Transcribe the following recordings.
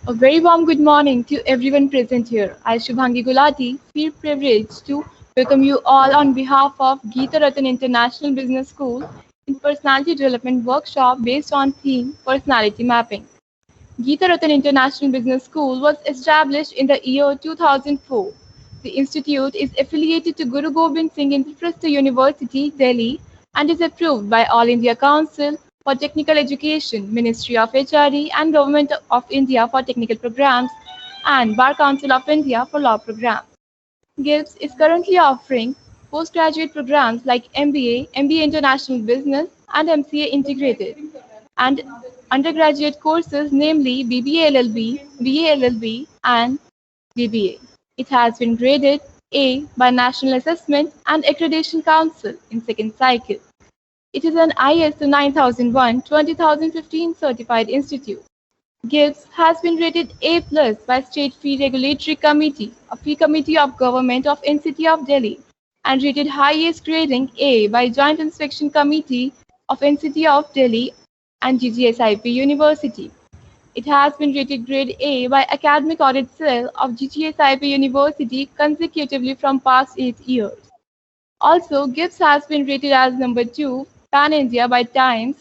A very warm good morning to everyone present here. I, Shubhangi Gulati, feel privileged to welcome you all on behalf of Geeta Ratan International Business School in Personality Development Workshop based on theme Personality Mapping. Geeta Ratan International Business School was established in the year 2004. The institute is affiliated to Guru Gobind Singh Indraprastha University, Delhi, and is approved by All India Council for Technical Education, Ministry of HRD, and Government of India for Technical Programs, and Bar Council of India for Law Programs. GIBS is currently offering postgraduate programs like MBA, MBA International Business, and MCA Integrated, and undergraduate courses namely BBA LLB, BA LLB, and BBA. It has been graded A by National Assessment and Accreditation Council in second cycle. It is an ISO 9001:2015 certified institute. GIBS has been rated A+ by State Fee Regulatory Committee, a fee committee of Government of NCT of Delhi, and rated highest grading A by Joint Inspection Committee of NCT of Delhi and GGSIP University. It has been rated grade A by Academic Audit Cell of GGSIP University consecutively from past 8 years. Also, GIBS has been rated as number 2 pan-India by Times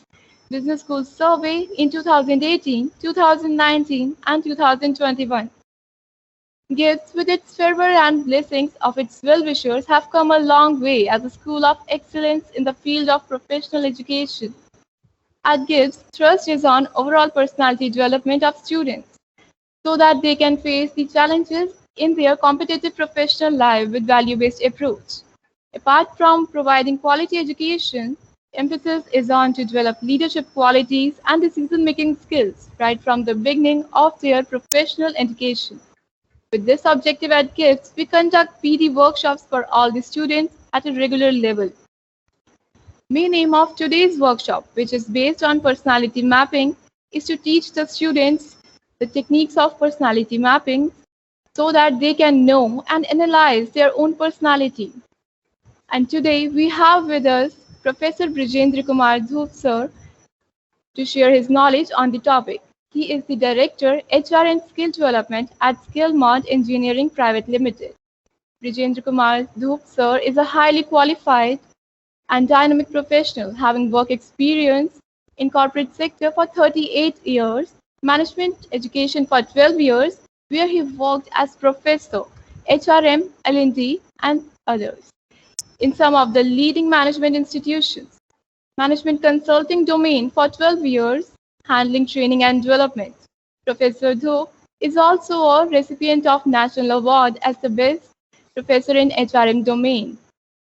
Business School Survey in 2018, 2019, and 2021. GIBS, with its fervor and blessings of its well-wishers, have come a long way as a school of excellence in the field of professional education. At GIBS, thrust is on overall personality development of students so that they can face the challenges in their competitive professional life with value-based approach. Apart from providing quality education, emphasis is on to develop leadership qualities and decision-making skills right from the beginning of their professional education. With this objective at GIBS, we conduct PD workshops for all the students at a regular level. Main aim of today's workshop, which is based on personality mapping, is to teach the students the techniques of personality mapping so that they can know and analyze their own personality. And today we have with us Professor Brijendra Kumar Dhoop sir to share his knowledge on the topic. He is the Director, HR and Skill Development at Skillmont Engineering Private Limited. Brijendra Kumar Dhoop sir is a highly qualified and dynamic professional having work experience in corporate sector for 38 years, management education for 12 years, where he worked as professor, HRM, L&D, and others in some of the leading management institutions. Management consulting domain for 12 years, handling training and development. Professor Dhoop is also a recipient of National Award as the Best Professor in HRM domain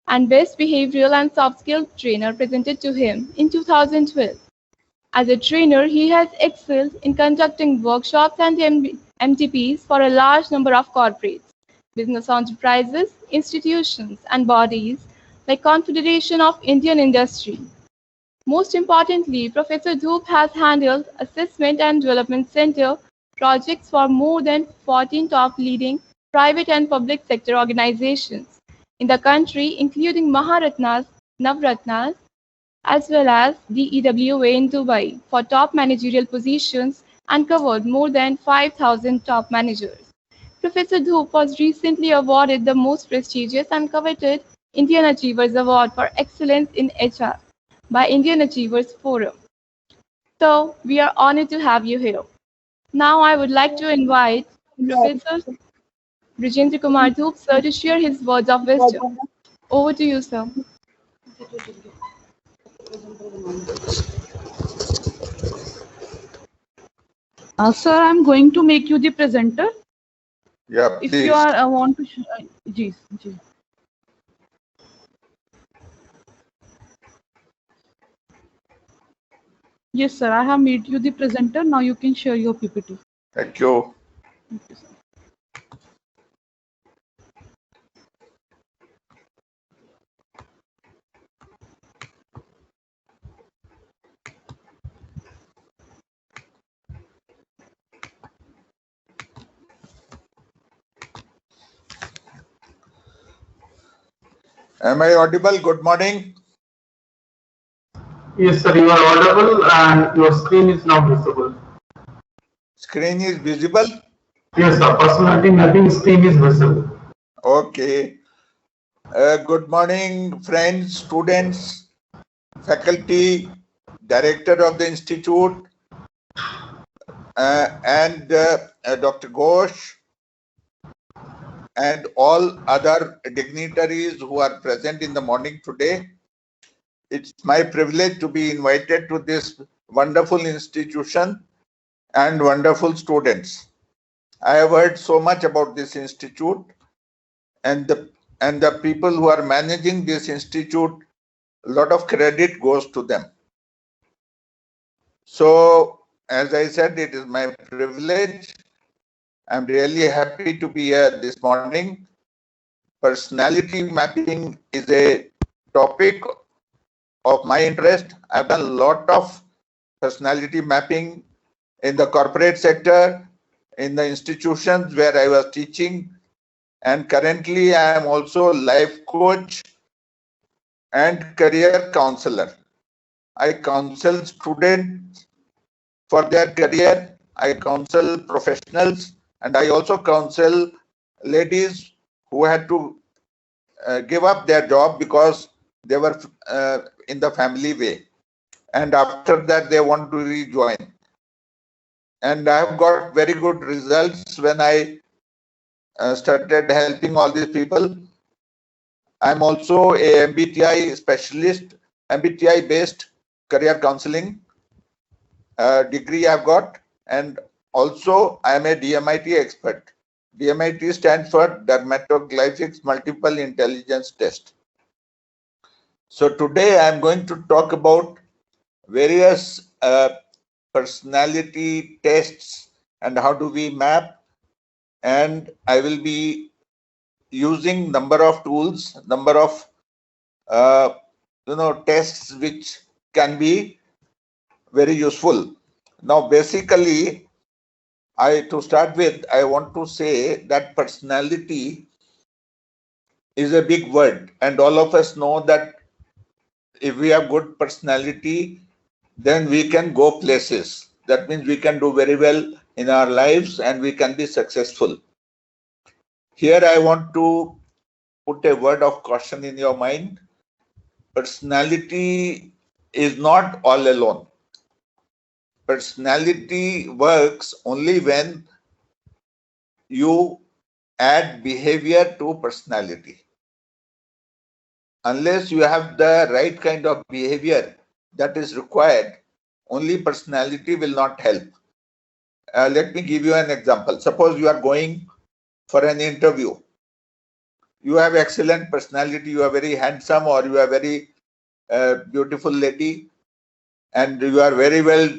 and Best Behavioral and Soft Skill Trainer presented to him in 2012. As a trainer, he has excelled in conducting workshops and MTPs for a large number of corporates, business enterprises, institutions, and bodies like Confederation of Indian Industry. Most importantly, Professor Dhoop has handled assessment and development center projects for more than 14 top leading private and public sector organizations in the country, including Maharatnas, Navratnas, as well as DEWA in Dubai for top managerial positions and covered more than 5,000 top managers. Professor Dhoop was recently awarded the most prestigious and coveted Indian Achievers Award for Excellence in HR by Indian Achievers Forum. So, we are honored to have you here. Now, I would like to invite Professor Brijendra Kumar Dhoop sir to share his words of wisdom. Over to you, sir. Sir, I'm going to make you the presenter. Yeah, If please. you are want to, ji, ji. Yes, sir. I have made you the presenter. Now you can share your PPT. Thank you. Thank you, sir. Am I audible? Good morning. Yes, sir, you are audible and your screen is now visible. Screen is visible? Yes, the personality mapping screen is visible. Okay. Good morning, friends, students, faculty, director of the institute, and Dr. Ghosh, and all other dignitaries who are present in the morning today. It's my privilege to be invited to this wonderful institution and wonderful students. I have heard so much about this institute and the people who are managing this institute. A lot of credit goes to them. So, as I said, it is my privilege. I'm really happy to be here this morning. Personality mapping is a topic of my interest. I've done a lot of personality mapping in the corporate sector, in the institutions where I was teaching, and currently I am also life coach and career counselor. I counsel students for their career, I counsel professionals, and I also counsel ladies who had to give up their job because they were in the family way, and after that they want to rejoin. And I have got very good results when I started helping all these people. I'm also a MBTI specialist, MBTI based career counseling degree I've got, and also I am a DMIT expert. DMIT stands for Dermatoglyphics Multiple Intelligence Test. So today I'm going to talk about various personality tests and how do we map, and I will be using number of tools, number of tests which can be very useful. Now basically, to start with, I want to say that personality is a big word, and all of us know that if we have good personality, then we can go places. That means we can do very well in our lives and we can be successful. Here I want to put a word of caution in your mind. Personality is not all alone. Personality works only when you add behavior to personality. Unless you have the right kind of behavior that is required, only personality will not help. Let me give you an example. Suppose you are going for an interview. You have excellent personality, you are very handsome, or you are very beautiful lady, and you are very well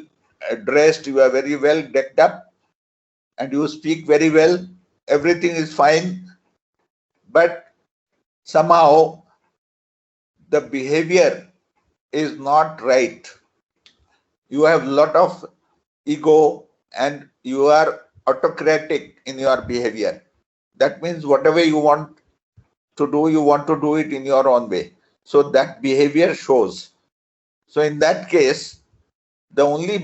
dressed, you are very well decked up, and you speak very well, everything is fine, but somehow the behavior is not right. You have a lot of ego and you are autocratic in your behavior. That means whatever you want to do, you want to do it in your own way. So that behavior shows. So in that case, the only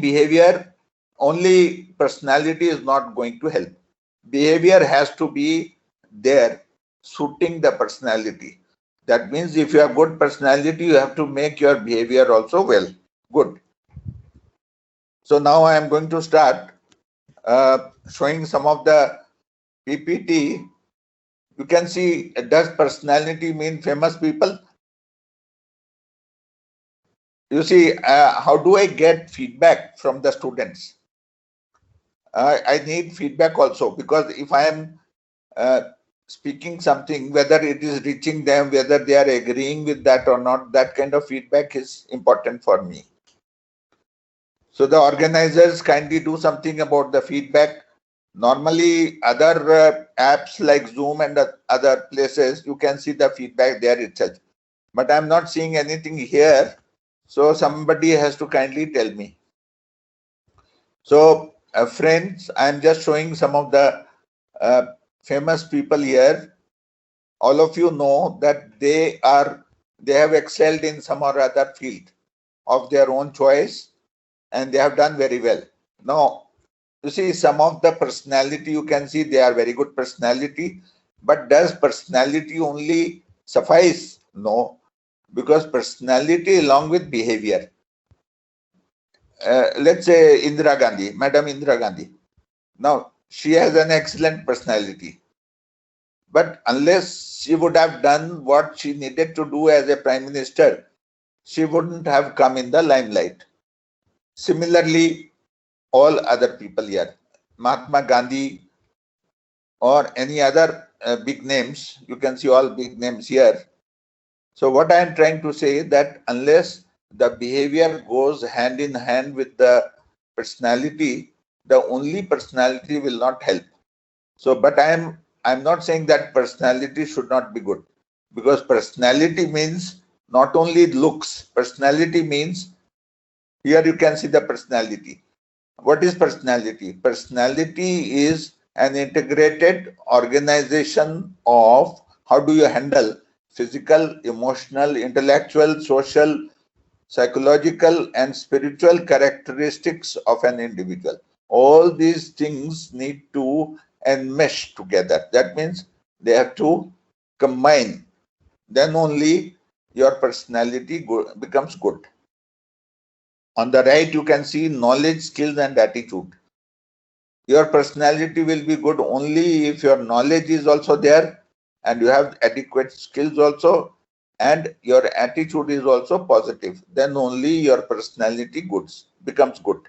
personality is not going to help. Behavior has to be there, suiting the personality. That means if you have good personality, you have to make your behavior also good. So now I am going to start showing some of the PPT. You can see, does personality mean famous people? You see, how do I get feedback from the students? I need feedback also, because if I am speaking something, whether it is reaching them, whether they are agreeing with that or not, that kind of feedback is important for me. So the organizers kindly do something about the feedback. Normally, other apps like Zoom and other places, you can see the feedback there itself. But I'm not seeing anything here. So somebody has to kindly tell me. So friends, I'm just showing some of the famous people here. All of you know that they have excelled in some or other field of their own choice, and they have done very well. Now, You see, some of the personality, you can see they are very good personality, but does personality only suffice? No, because personality along with behavior. Let's say Indira Gandhi, Madam Indira Gandhi. Now, she has an excellent personality, but unless she would have done what she needed to do as a prime minister, she wouldn't have come in the limelight. Similarly, all other people here, Mahatma Gandhi or any other big names, you can see all big names here. So what I am trying to say is that unless the behavior goes hand in hand with the personality, the only personality will not help. So, but I'm not saying that personality should not be good, because personality means not only looks. Personality means, here you can see the personality. What is personality? Personality is an integrated organization of how do you handle physical, emotional, intellectual, social, psychological, and spiritual characteristics of an individual. All these things need to enmesh together. That means they have to combine. Then only your personality becomes good. On the right, you can see knowledge, skills, and attitude. Your personality will be good only if your knowledge is also there and you have adequate skills also, and your attitude is also positive. Then only your personality becomes good.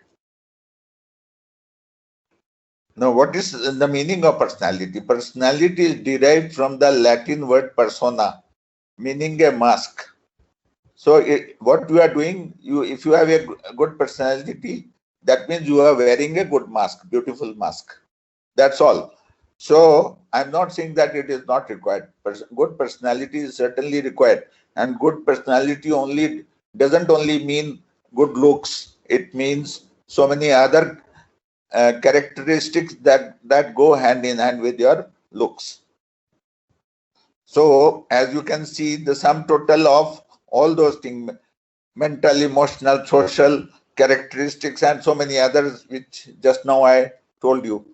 Now, what is the meaning of personality? Personality is derived from the Latin word persona, meaning a mask. So what you are doing, if you have a good personality, that means you are wearing a good mask, beautiful mask. That's all. So I'm not saying that it is not required. Good personality is certainly required, and good personality only doesn't only mean good looks. It means so many other characteristics that go hand in hand with your looks. So as you can see, the sum total of all those things, mental, emotional, social characteristics, and so many others, which just now I told you,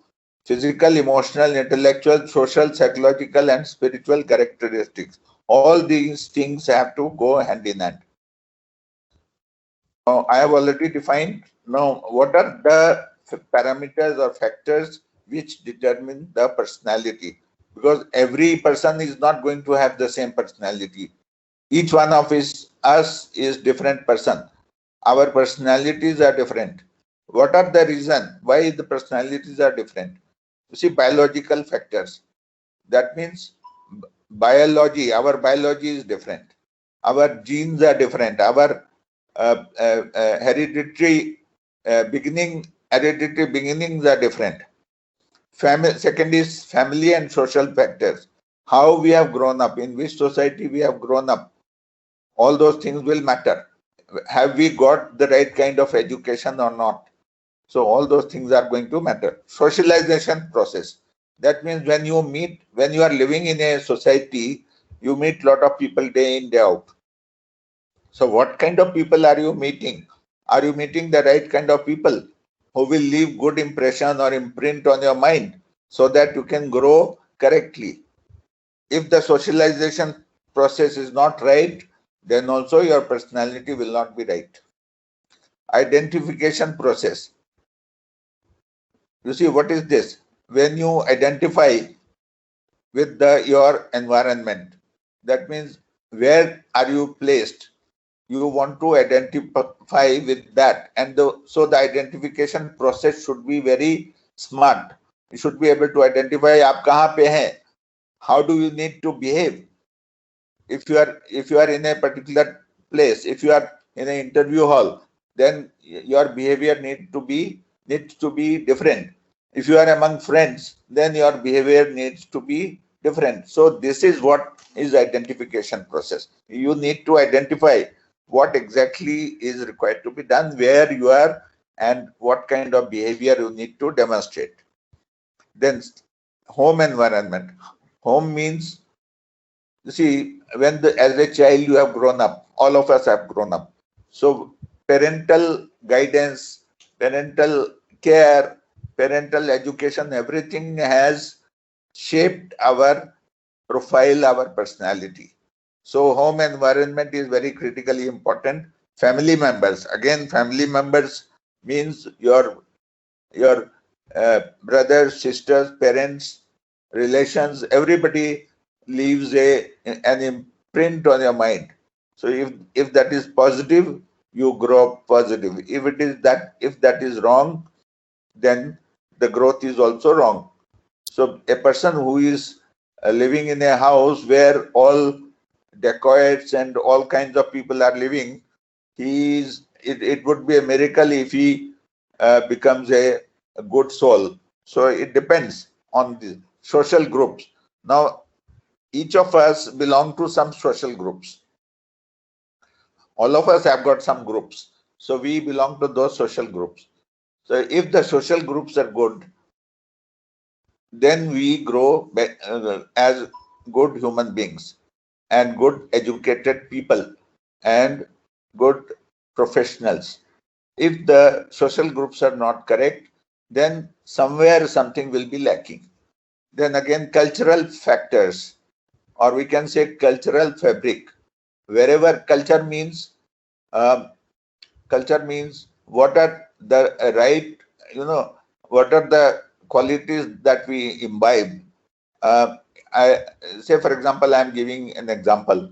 physical, emotional, intellectual, social, psychological, and spiritual characteristics. All these things have to go hand in hand. Now, I have already defined. Now, what are the parameters or factors which determine the personality? Because every person is not going to have the same personality. Each one of us is different person. Our personalities are different. What are the reason why the personalities are different? You see, biological factors. That means biology, our biology is different. Our genes are different. Our hereditary beginnings are different. Second is family and social factors. How we have grown up, in which society we have grown up. All those things will matter. Have we got the right kind of education or not? So all those things are going to matter. Socialization process. That means when you are living in a society, you meet a lot of people day in, day out. So what kind of people are you meeting? Are you meeting the right kind of people who will leave good impression or imprint on your mind so that you can grow correctly? If the socialization process is not right, then also your personality will not be right. Identification process. You see, what is this? When you identify with your environment, that means where are you placed? You want to identify with that, and so the identification process should be very smart. You should be able to identify aap kahan pe hain, how do you need to behave. If you are in a particular place, if you are in an interview hall, then your behavior needs to be different. If you are among friends, then your behavior needs to be different. So this is what is identification process. You need to identify what exactly is required to be done, where you are, and what kind of behavior you need to demonstrate. Then home environment. Home means, you see, as a child you have grown up, all of us have grown up. So parental guidance, parental care, parental education, everything has shaped our profile, our personality. So home environment is very critically important. Family members, again, family members means your brothers, sisters, parents, relations, everybody leaves an imprint on your mind. So if that is positive, you grow up positive. If that is wrong, then the growth is also wrong. So a person who is living in a house where all dacoits and all kinds of people are living, it would be a miracle if he becomes a good soul. So it depends on the social groups. Now, each of us belong to some social groups. All of us have got some groups. So we belong to those social groups. So if the social groups are good, then we grow as good human beings and good educated people and good professionals. If the social groups are not correct, then somewhere something will be lacking. Then again, cultural factors, or we can say cultural fabric. Wherever culture means what are the right, what are the qualities that we imbibe. I say, for example, I'm giving an example.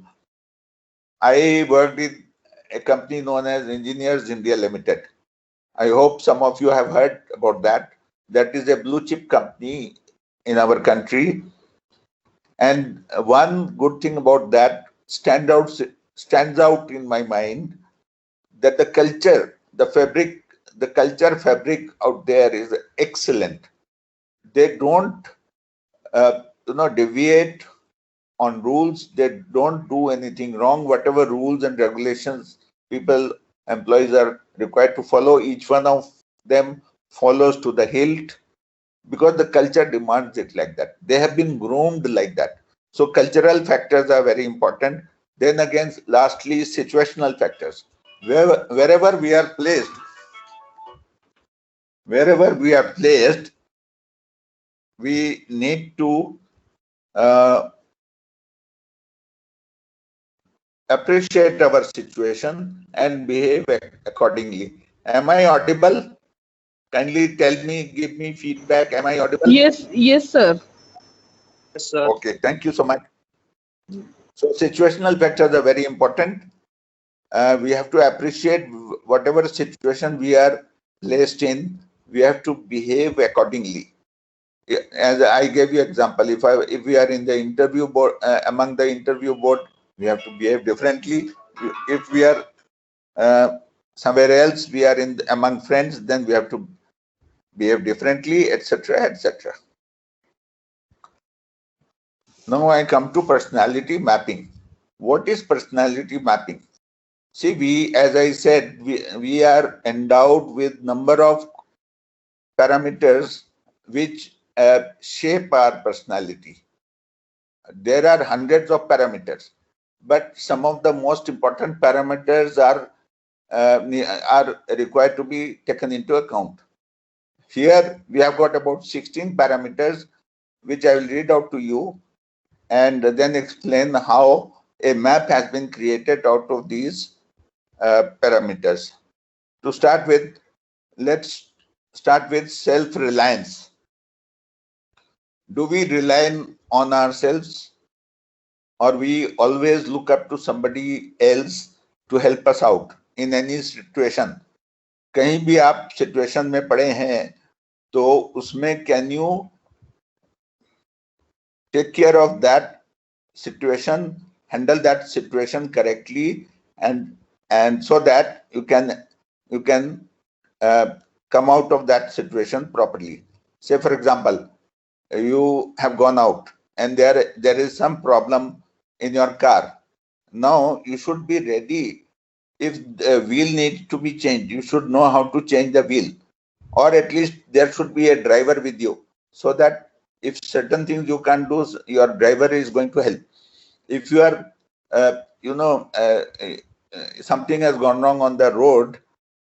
I worked in a company known as Engineers India Limited. I hope some of you have heard about that. That is a blue chip company in our country. And one good thing about that stands out in my mind, that the culture fabric out there is excellent. They don't deviate on rules. They don't do anything wrong. Whatever rules and regulations employees are required to follow, each one of them follows to the hilt, because the culture demands it like that. They have been groomed like that. So cultural factors are very important. Then again, lastly, situational factors. Wherever we are placed, we need to appreciate our situation and behave accordingly. Am I audible? Kindly give me feedback. Am I audible? Yes, sir. Yes, sir. Okay, thank you so much. So situational factors are very important. We have to appreciate whatever situation we are placed in. We have to behave accordingly. As I gave you example, if we are in the interview board, among the interview board, we have to behave differently. If we are somewhere else, we are among friends, then we have to behave differently, etc., etc. Now I come to personality mapping. What is personality mapping? See, as I said, we are endowed with number of parameters which shape our personality. There are hundreds of parameters, but some of the most important parameters are required to be taken into account. Here we have got about 16 parameters, which I will read out to you and then explain how a map has been created out of these parameters. To start with, let's start with self-reliance. Do we rely on ourselves, or we always look up to somebody else to help us out in any situation? कहीं भी आप situation में पड़े हैं, तो उसमें can you take care of that situation, handle that situation correctly, and so that you can come out of that situation properly. Say, for example, you have gone out and there is some problem in your car. Now you should be ready. If the wheel needs to be changed, you should know how to change the wheel, or at least there should be a driver with you, so that if certain things you can't do, your driver is going to help. If you are something has gone wrong on the road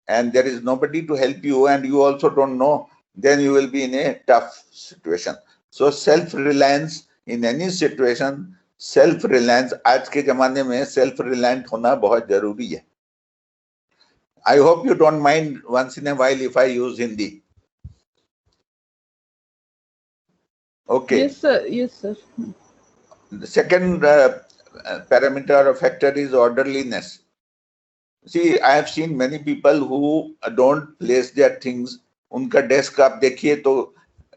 and there is nobody to help you, and you also don't know then you will be in a tough situation. So self-reliance in any situation, self-reliance, आज के जमाने में self-reliant होना बहुत जरूरी है. I hope you don't mind once in a while if I use Hindi. Okay. Yes, sir. Yes, sir. The second parameter or factor is orderliness. See, I have seen many people who don't place their things. उनका desk आप देखिए तो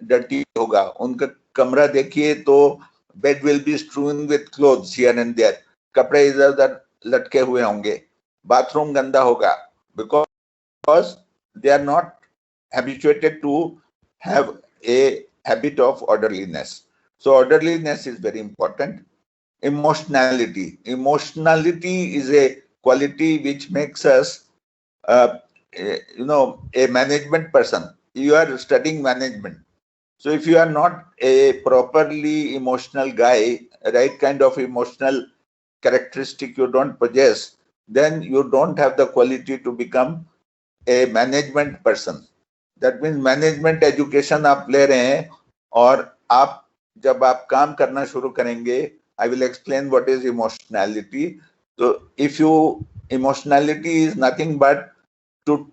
dirty होगा. उनका कमरा देखिए तो bed will be strewn with clothes here and there. कपड़े इधर उधर लटके हुए होंगे. Bathroom गंदा होगा. Because they are not habituated to have a habit of orderliness. So orderliness is very important. Emotionality. Emotionality is a quality which makes us, a management person. You are studying management. So if you are not a properly emotional guy, right kind of emotional characteristic you don't possess, then you don't have the quality to become a management person. That means management education आप ले रहे हैं और आप जब आप काम करना शुरू करेंगे, I will explain what is emotionality. So if emotionality is nothing but to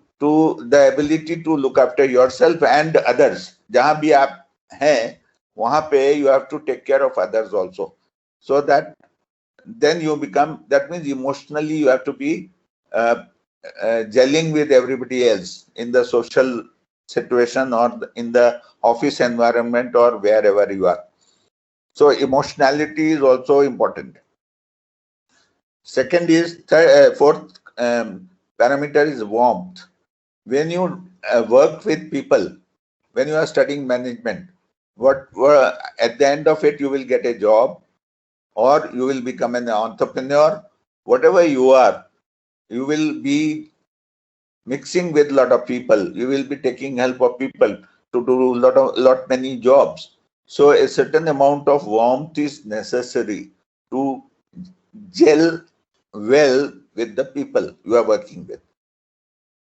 the ability to look after yourself and others. जहाँ भी आप हैं, वहाँ पे you have to take care of others also. So that then you become, that means emotionally you have to be gelling with everybody else in the social situation or in the office environment or wherever you are. So emotionality is also important. Second is fourth parameter is warmth. When you work with people, when you are studying management, at the end of it you will get a job or you will become an entrepreneur. Whatever you are, you will be mixing with a lot of people. You will be taking help of people to do many jobs. So a certain amount of warmth is necessary to gel well with the people you are working with.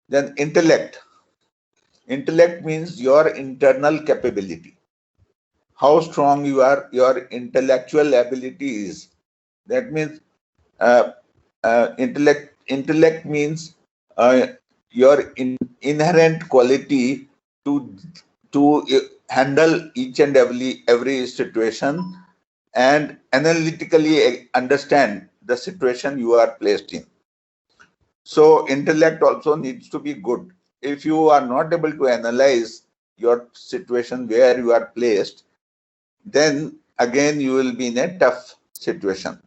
Then intellect. Intellect means your internal capability. How strong you are, your intellectual ability is. That means intellect means your inherent quality to handle each and every situation and analytically understand the situation you are placed in. So intellect also needs to be good. If you are not able to analyze your situation where you are placed, then again you will be in a tough situation.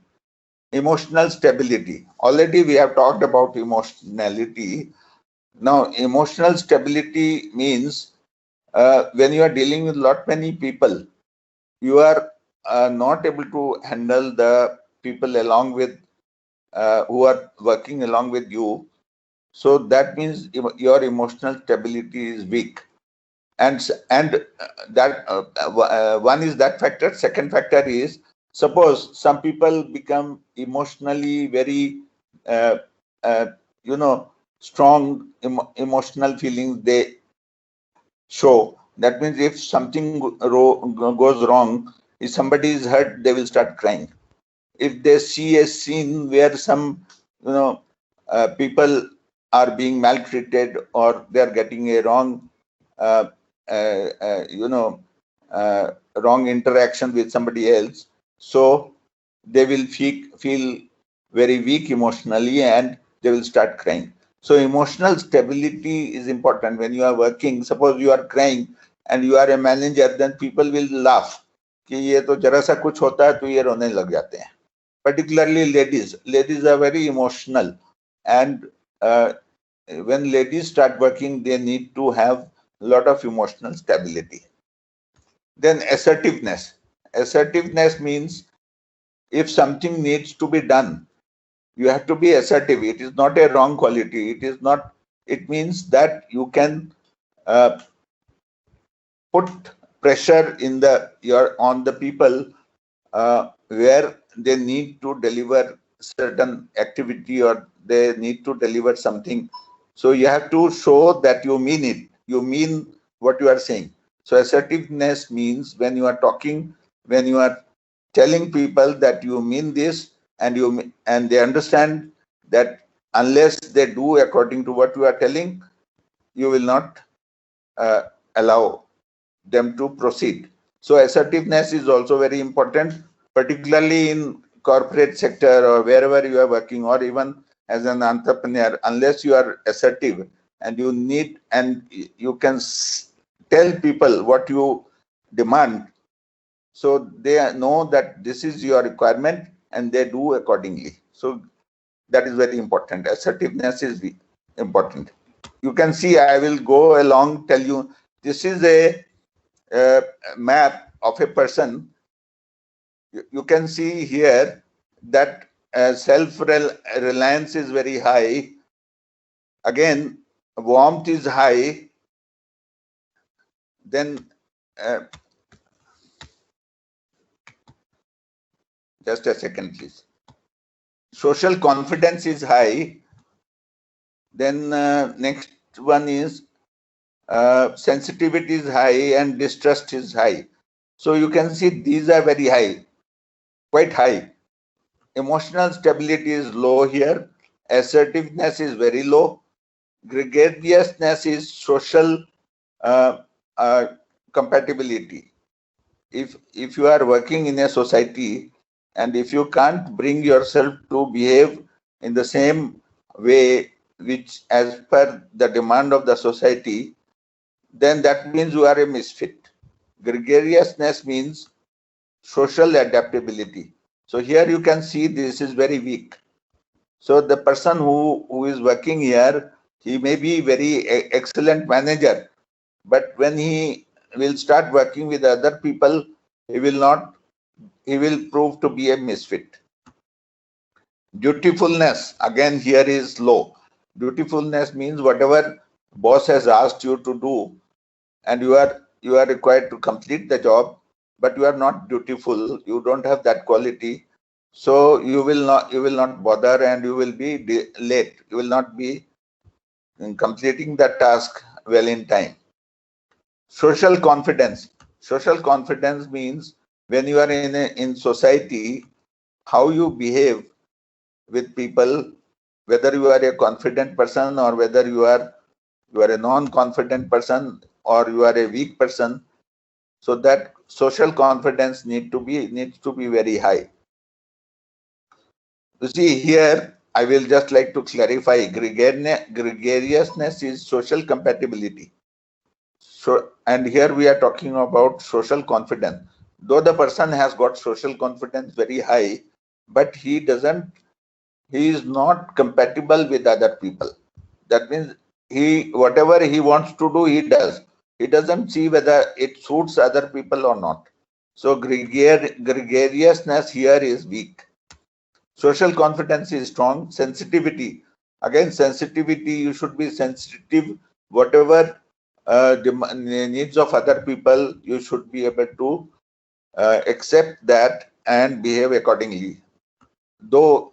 Emotional stability. Already we have talked about emotionality. Now, emotional stability means when you are dealing with many people, you are not able to handle the people along with who are working along with you. So that means your emotional stability is weak. And that one is that factor. Second factor is, suppose some people become emotionally very, strong emotional feelings they show. That means if something goes wrong, if somebody is hurt, they will start crying. If they see a scene where some, people are being maltreated or they are getting a wrong, wrong interaction with somebody else, so they will feel very weak emotionally and they will start crying. So emotional stability is important when you are working. Suppose you are crying and you are a manager, then people will laugh कि ये तो जरा सा कुछ होता है तो ये रोने लग जाते हैं. Particularly ladies are very emotional, and when ladies start working, they need to have a lot of emotional stability. Then assertiveness. Assertiveness means if something needs to be done, you have to be assertive. It is not a wrong quality. It means that you can put pressure on the people where they need to deliver certain activity or they need to deliver something. So you have to show that you mean it. You mean what you are saying. So assertiveness means when you are talking, when you are telling people that you mean this, and they understand that unless they do according to what you are telling, you will not allow them to proceed. So assertiveness is also very important, particularly in corporate sector or wherever you are working, or even as an entrepreneur. Unless you are assertive and you can tell people what you demand, so they know that this is your requirement and they do accordingly. So that is very important. Assertiveness is important. You can see, I will go along, tell you, this is a map of a person. You can see here that self-reliance is very high. Again, warmth is high. Then just a second, please. Social confidence is high. Then next one is sensitivity is high and distrust is high. So you can see these are very high, quite high. Emotional stability is low here. Assertiveness is very low. Gregariousness is social compatibility. If you are working in a society and if you can't bring yourself to behave in the same way which as per the demand of the society, then that means you are a misfit. Gregariousness means social adaptability. So here you can see this is very weak. So the person who is working here, he may be very excellent manager, but when he will start working with other people, he will prove to be a misfit. Dutifulness, again here is low. Dutifulness means whatever boss has asked you to do and you are required to complete the job, but you are not dutiful, you don't have that quality, so you will not bother and you will be late. You will not be completing the task well in time. Social confidence. Social confidence means when you are in society, how you behave with people, whether you are a confident person or whether you are a non-confident person or you are a weak person. So that social confidence needs to be very high. You see here, I will just like to clarify, gregariousness is social compatibility. So, and here we are talking about social confidence. Though the person has got social confidence very high, but he is not compatible with other people. That means whatever he wants to do, he does. He doesn't see whether it suits other people or not. So gregariousness here is weak. Social confidence is strong. Sensitivity. Again, sensitivity, you should be sensitive. Whatever needs of other people, you should be able to accept that and behave accordingly. Though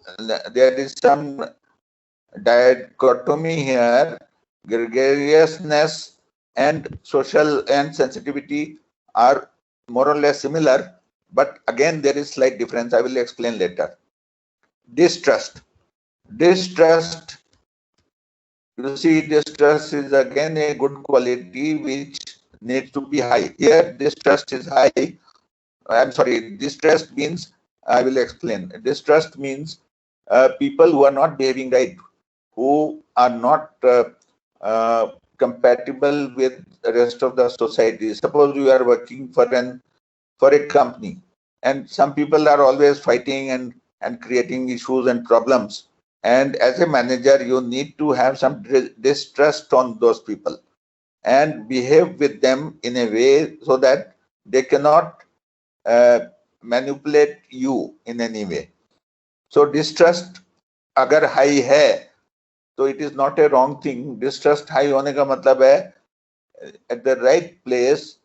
there is some dichotomy here, gregariousness and social and sensitivity are more or less similar, but again there is slight difference. I will explain later. Distrust. Distrust, you see, distrust is again a good quality which needs to be high. Here distrust is high. I'm sorry, distrust means, I will explain. Distrust means people who are not behaving right, who are not compatible with the rest of the society. Suppose you are working for a company, and some people are always fighting and creating issues and problems. And as a manager, you need to have some distrust on those people and behave with them in a way so that they cannot manipulate you in any way. So distrust अगर high है, so it is not a wrong thing. Distrust high होने का मतलब है at the right place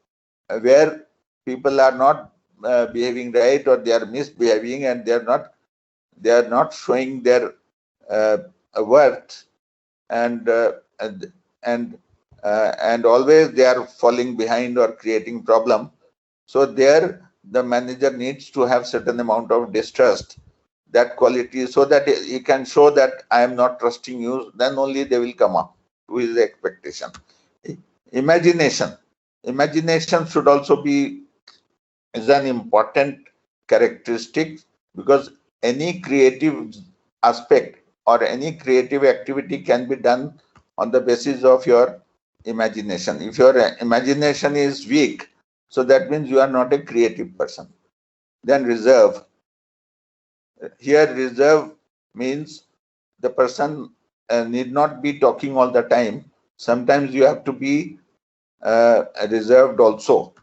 where people are not behaving right, or they are misbehaving and they are not showing their worth and and always they are falling behind or creating problem. So there the manager needs to have certain amount of distrust, that quality, so that he can show that I am not trusting you, then only they will come up to his expectation. Imagination should also be is an important characteristic, because any creative aspect or any creative activity can be done on the basis of your imagination. If your imagination is weak, so that means you are not a creative person. Then reserve. Here reserve means the person need not be talking all the time. Sometimes you have to be reserved also.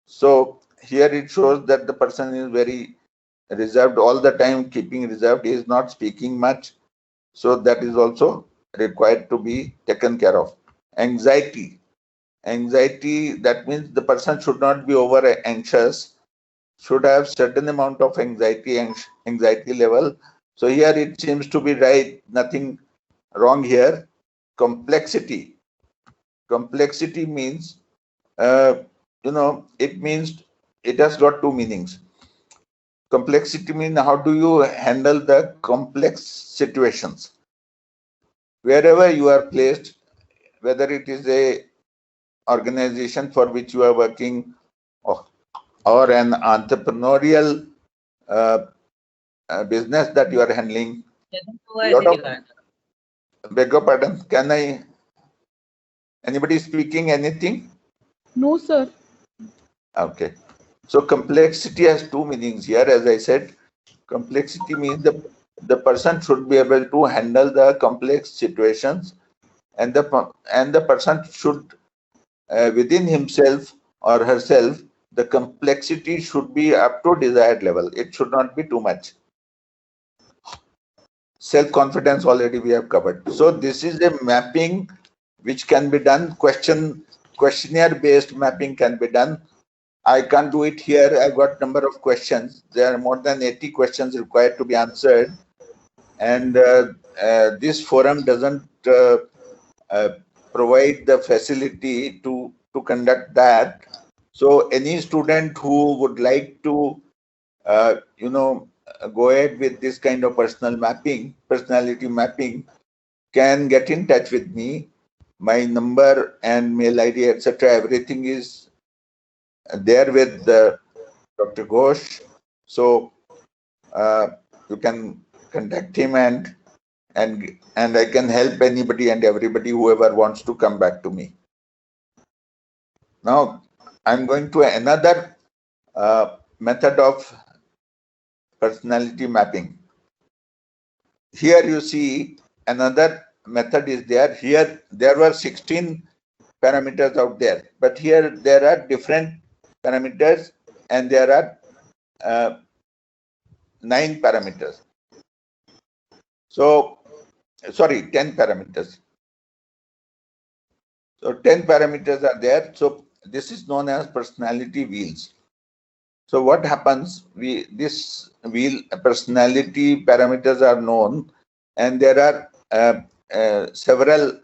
So here it shows that the person is very reserved all the time, keeping reserved, he is not speaking much. So that is also required to be taken care of. Anxiety, that means the person should not be over anxious, should have certain amount of anxiety level. So here it seems to be right, nothing wrong here. Complexity means it means, it has got two meanings. Complexity means how do you handle the complex situations wherever you are placed, whether it is a organization for which you are working, or an entrepreneurial business that you are handling. Beg your pardon, anybody speaking anything? No, sir. Okay. So complexity has two meanings here. As I said, complexity means the person should be able to handle the complex situations, and the person should within himself or herself, the complexity should be up to desired level. It should not be too much. Self-confidence already we have covered. So this is a mapping which can be done. Questionnaire based mapping can be done. I can't do it here. I've got number of questions. There are more than 80 questions required to be answered, and this forum doesn't provide the facility to conduct that. So any student who would like to go ahead with this kind of personality mapping, can get in touch with me. My number and mail ID, etc., everything is there with Dr. Ghosh. So you can contact him, and I can help anybody and everybody, whoever wants to come back to me. Now I'm going to another method of personality mapping. Here you see another method is there. Here there were 16 parameters out there, but here there are different parameters, and there are 9 parameters. So sorry, 10 parameters. So 10 parameters are there. So this is known as personality wheels. So what happens, this wheel personality parameters are known, and there are several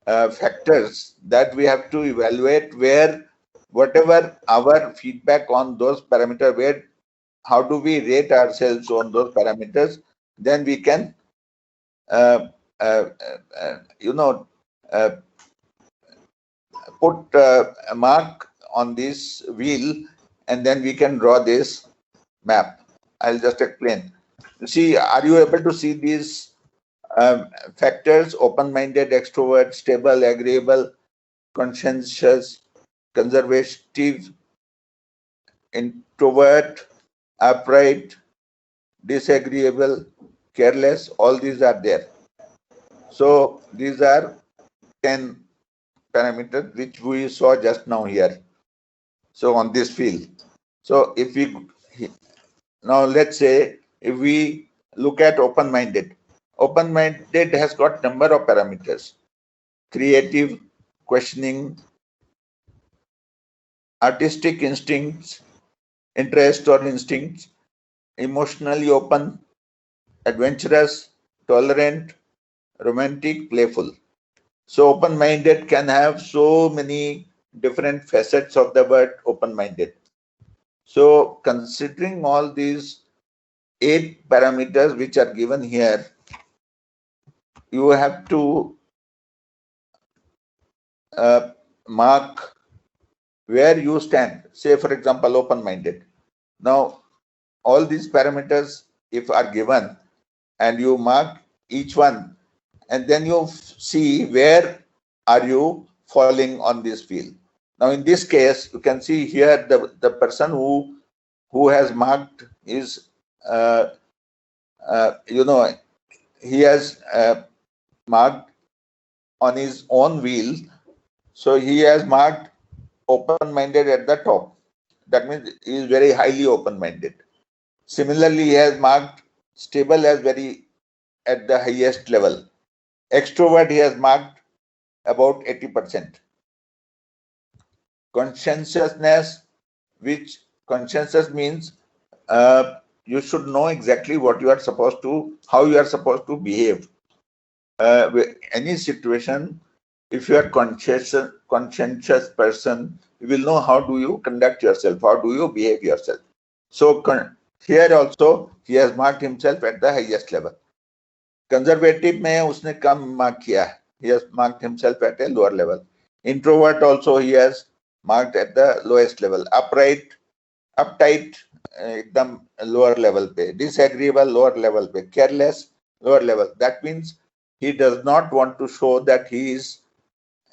factors that we have to evaluate, where whatever our feedback on those parameters, how do we rate ourselves on those parameters, then we can put a mark on this wheel, and then we can draw this map. I'll just explain. See, are you able to see these factors? Open-minded, extrovert, stable, agreeable, conscientious, conservative, introvert, upright, disagreeable, careless, all these are there. So these are 10 parameters which we saw just now here. So on this field. So if we now, let's say if we look at open-minded has got number of parameters: creative, questioning, artistic instincts, interest or instincts, emotionally open, adventurous, tolerant, romantic, playful. So open-minded can have so many different facets of the word open-minded. So considering all these 8 parameters which are given here, you have to mark where you stand. Say, for example, open-minded. Now, all these parameters, if are given, and you mark each one, and then you see where are you falling on this field. Now, in this case, you can see here the person who has marked is, he has marked on his own wheel. So he has marked open-minded at the top. That means he is very highly open-minded. Similarly, he has marked stable as very at the highest level. Extrovert, he has marked about 80%. Conscientiousness, which conscientious means you should know exactly what you are supposed to, how you are supposed to behave. Any situation, if you are conscientious person, you will know how do you conduct yourself, how do you behave yourself. So here also he has marked himself at the highest level. Conservative में उसने कम mark किया, he has marked himself at a lower level. Introvert also he has marked at the lowest level. Uptight एकदम lower level पे. Disagreeable lower level पे. Careless lower level. That means he does not want to show that he is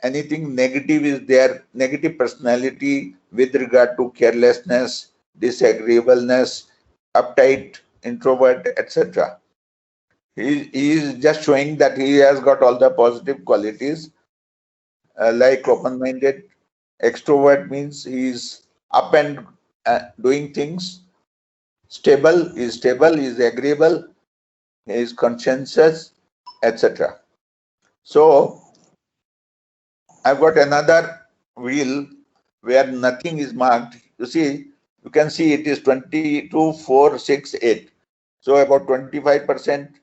anything negative is there, negative personality with regard to carelessness, disagreeableness, uptight, introvert, etc. He is just showing that he has got all the positive qualities, like open-minded. Extrovert means he is up and doing things. Stable, he is agreeable, he is conscientious, etc. So I've got another wheel where nothing is marked. You see, you can see it is 22, 4, 6, 8. So about 25%,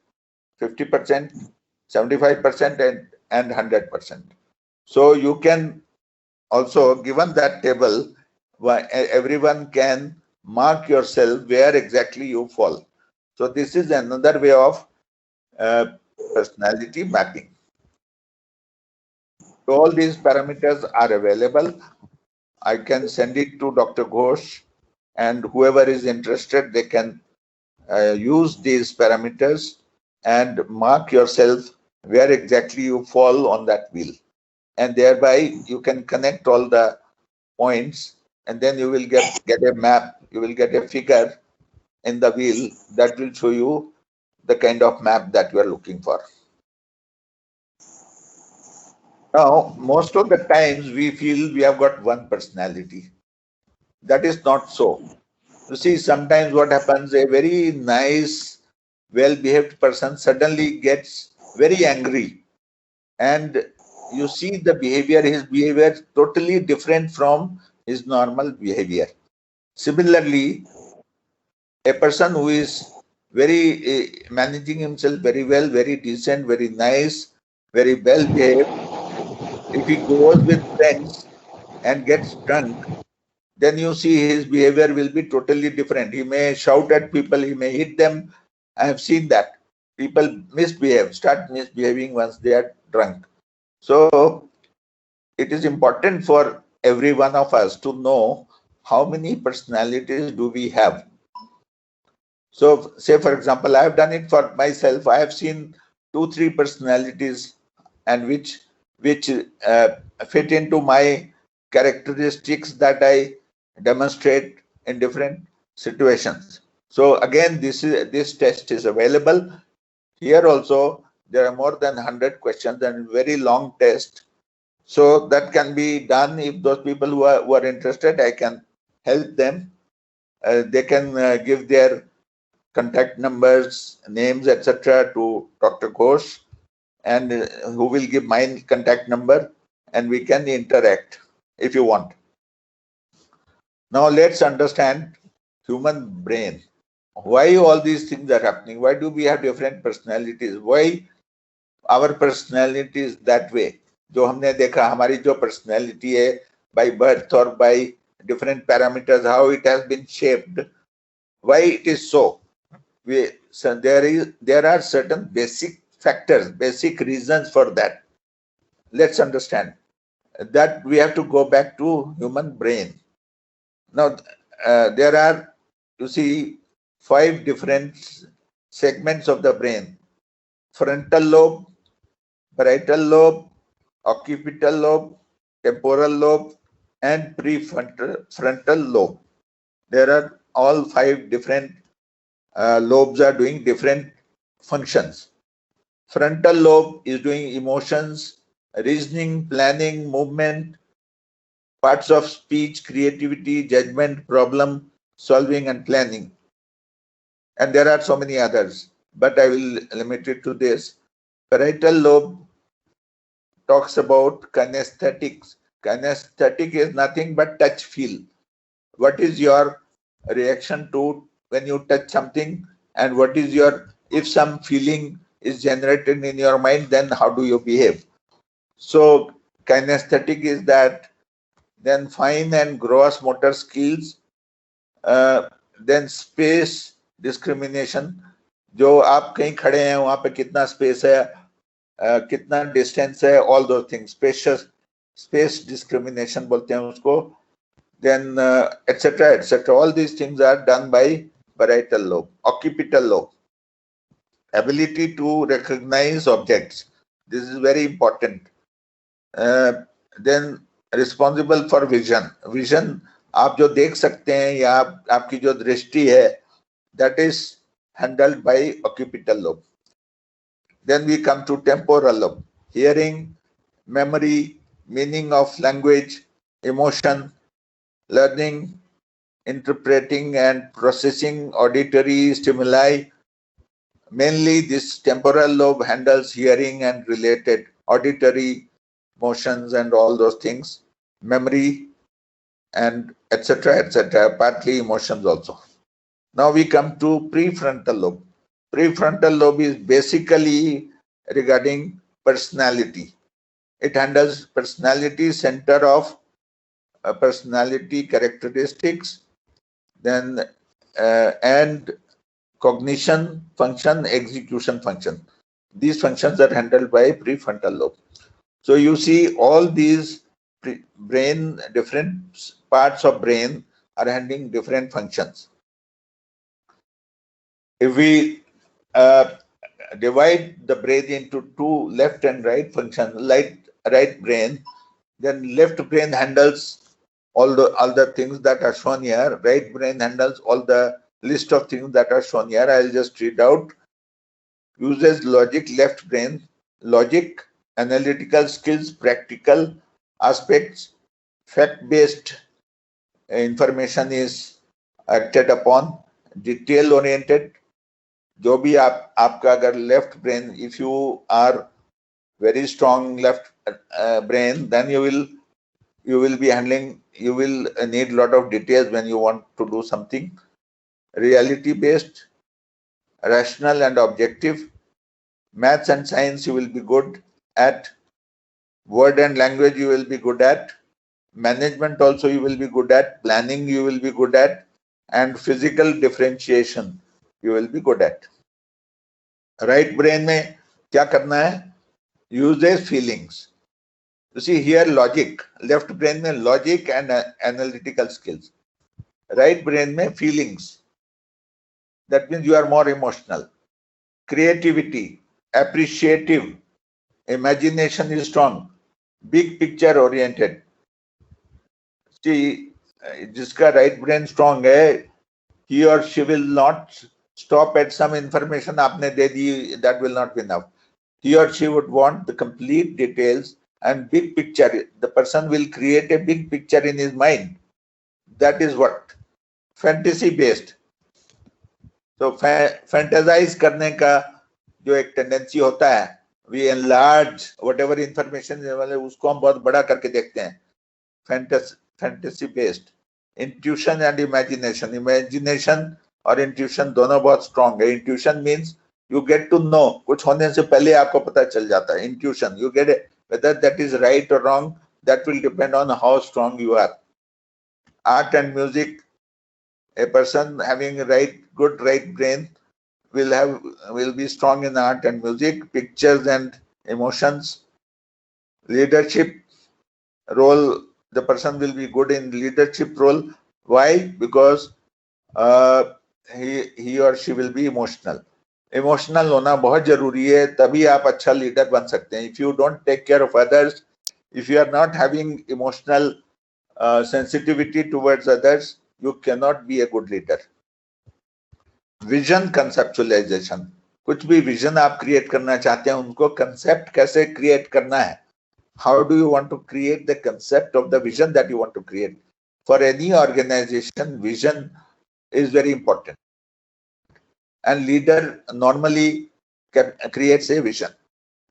50%, 75%, and 100%. So you can also, given that table, everyone can mark yourself where exactly you fall. So this is another way of personality mapping. So all these parameters are available. I can send it to Dr. Ghosh, and whoever is interested, they can use these parameters and mark yourself where exactly you fall on that wheel. And thereby you can connect all the points, and then you will get a map, you will get a figure in the wheel that will show you the kind of map that you are looking for. Now, most of the times we feel we have got one personality. That is not so. You see, sometimes what happens, a very nice, well-behaved person suddenly gets very angry, and you see the behavior, his behavior totally different from his normal behavior. Similarly, a person who is very managing himself very well, very decent, very nice, very well behaved, if he goes with friends and gets drunk, then you see his behavior will be totally different. He may shout at people, he may hit them. I have seen that. People start misbehaving once they are drunk. So it is important for every one of us to know how many personalities do we have. So say, for example, I have done it for myself. I have seen 2-3 personalities and which fit into my characteristics that I demonstrate in different situations. So again, this test is available. Here also, there are more than 100 questions and very long test. So that can be done. If those people who are interested, I can help them. They can give their contact numbers, names, etc. to Dr. Ghosh, and who will give my contact number, and we can interact if you want. Now let's understand human brain. Why all these things are happening? Why do we have different personalities? Why our personality is that way? जो हमने देखा हमारी जो personality है by birth or by different parameters, how it has been shaped, why it is so. So there are certain basic factors, basic reasons for that. Let's understand that we have to go back to human brain. Now, there are, you see, 5 different segments of the brain: frontal lobe, parietal lobe, occipital lobe, temporal lobe, and prefrontal lobe. There are all 5 different lobes are doing different functions. Frontal lobe is doing emotions, reasoning, planning, movement, parts of speech, creativity, judgment, problem solving, and planning. And there are so many others, but I will limit it to this. Parietal lobe talks about kinesthetics. Kinesthetic is nothing but touch, feel. What is your reaction to when you touch something, and what is your, if some feeling is generated in your mind, then how do you behave? So kinesthetic is that. Then fine and gross motor skills, then space discrimination, जो आप कहीं खड़े हैं वहां पे कितना space है, कितना डिस्टेंस है, all those things, space discrimination बोलते हैं उसको. Then etc. etc. All these things are done by parietal lobe. Occipital lobe, ability to recognize objects. This is very important. Then responsible for vision. Vision, आप जो देख सकते हैं या आपकी जो दृष्टि है, that is handled by occipital lobe. Then we come to temporal lobe. Hearing, memory, meaning of language, emotion, learning, interpreting and processing auditory stimuli. Mainly this temporal lobe handles hearing and related auditory motions and all those things, memory and etc. etc. partly emotions also. Now we come to prefrontal lobe. Prefrontal lobe is basically regarding personality. It handles personality, center of personality characteristics, then and cognition function, execution function. These functions are handled by prefrontal lobe. So you see all these brain, different parts of brain are handling different functions. If we divide the brain into 2 left and right functions, right brain, then left brain handles all the things that are shown here. Right brain handles all the list of things that are shown here. I'll just read out. Uses logic, left brain, logic, analytical skills, practical aspects, fact-based information is acted upon, detail oriented. जो भी आपका अगर left brain, if you are very strong left brain, then you will be handling, you will need a lot of details when you want to do something. Reality based, rational and objective. Maths and science you will be good at. Word and language you will be good at. Management also you will be good at. Planning you will be good at. And physical differentiation you will be good at. Right brain में क्या करना है? Uses feelings. You see here logic. Left brain में logic and analytical skills. Right brain में feelings. That means you are more emotional. Creativity, appreciative, imagination is strong, big picture oriented. See, जिसका right brain strong है, he or she will not stop at some information आपने दे दी, that will not be enough. He or she would want the complete details and big picture. The person will create a big picture in his mind. That is what? Fantasy based. So fantasize करने का जो एक tendency होता है, we enlarge whatever information है उसको हम बहुत बड़ा करके देखते हैं. Fantasy based. Intuition and imagination. Imagination और intuition दोनों बहुत strong है. Intuition means you get to know, कुछ होने से पहले आपको पता चल जाता है. Intuition, you get Whether that is right or wrong, that will depend on how strong you are. Art and music, a person having a good right brain will be strong in art and music, pictures and emotions. Leadership role, the person will be good in leadership role. Why? Because he or she will be emotional. Emotional होना बहुत जरूरी है, तभी आप अच्छा leader बन सकते हैं. If you don't take care of others, if you are not having emotional sensitivity towards others, you cannot be a good leader. Vision conceptualisation, कुछ भी विजन आप क्रिएट करना चाहते हैं, उनको कंसेप्ट कैसे क्रिएट करना है. How do you want to create the concept of the vision that you want to create? For any organization, vision is very important. And leader normally creates a vision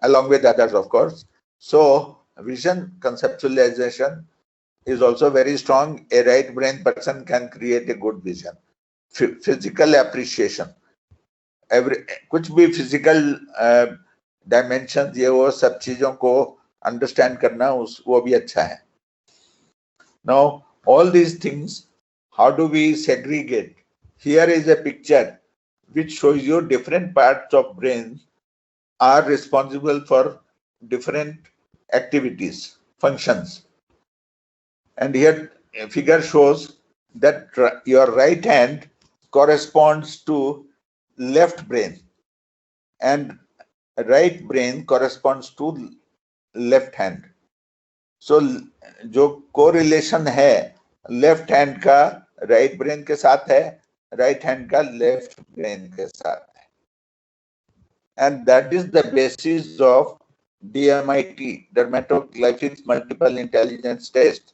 along with others, of course. So vision conceptualization is also very strong. A right brain person can create a good vision. Physical appreciation, कुछ भी physical dimensions ये वो सब चीजों को understand करना वो भी अच्छा है. Now all these things, how do we segregate? Here is a picture which shows you different parts of brain are responsible for different activities, functions. And here a figure shows that your right hand corresponds to left brain and right brain corresponds to left hand. So जो correlation है left hand का right brain के साथ है, right hand का left brain के साथ है. And that is the basis of DMIT, Dermatoglyphins Multiple Intelligence Test.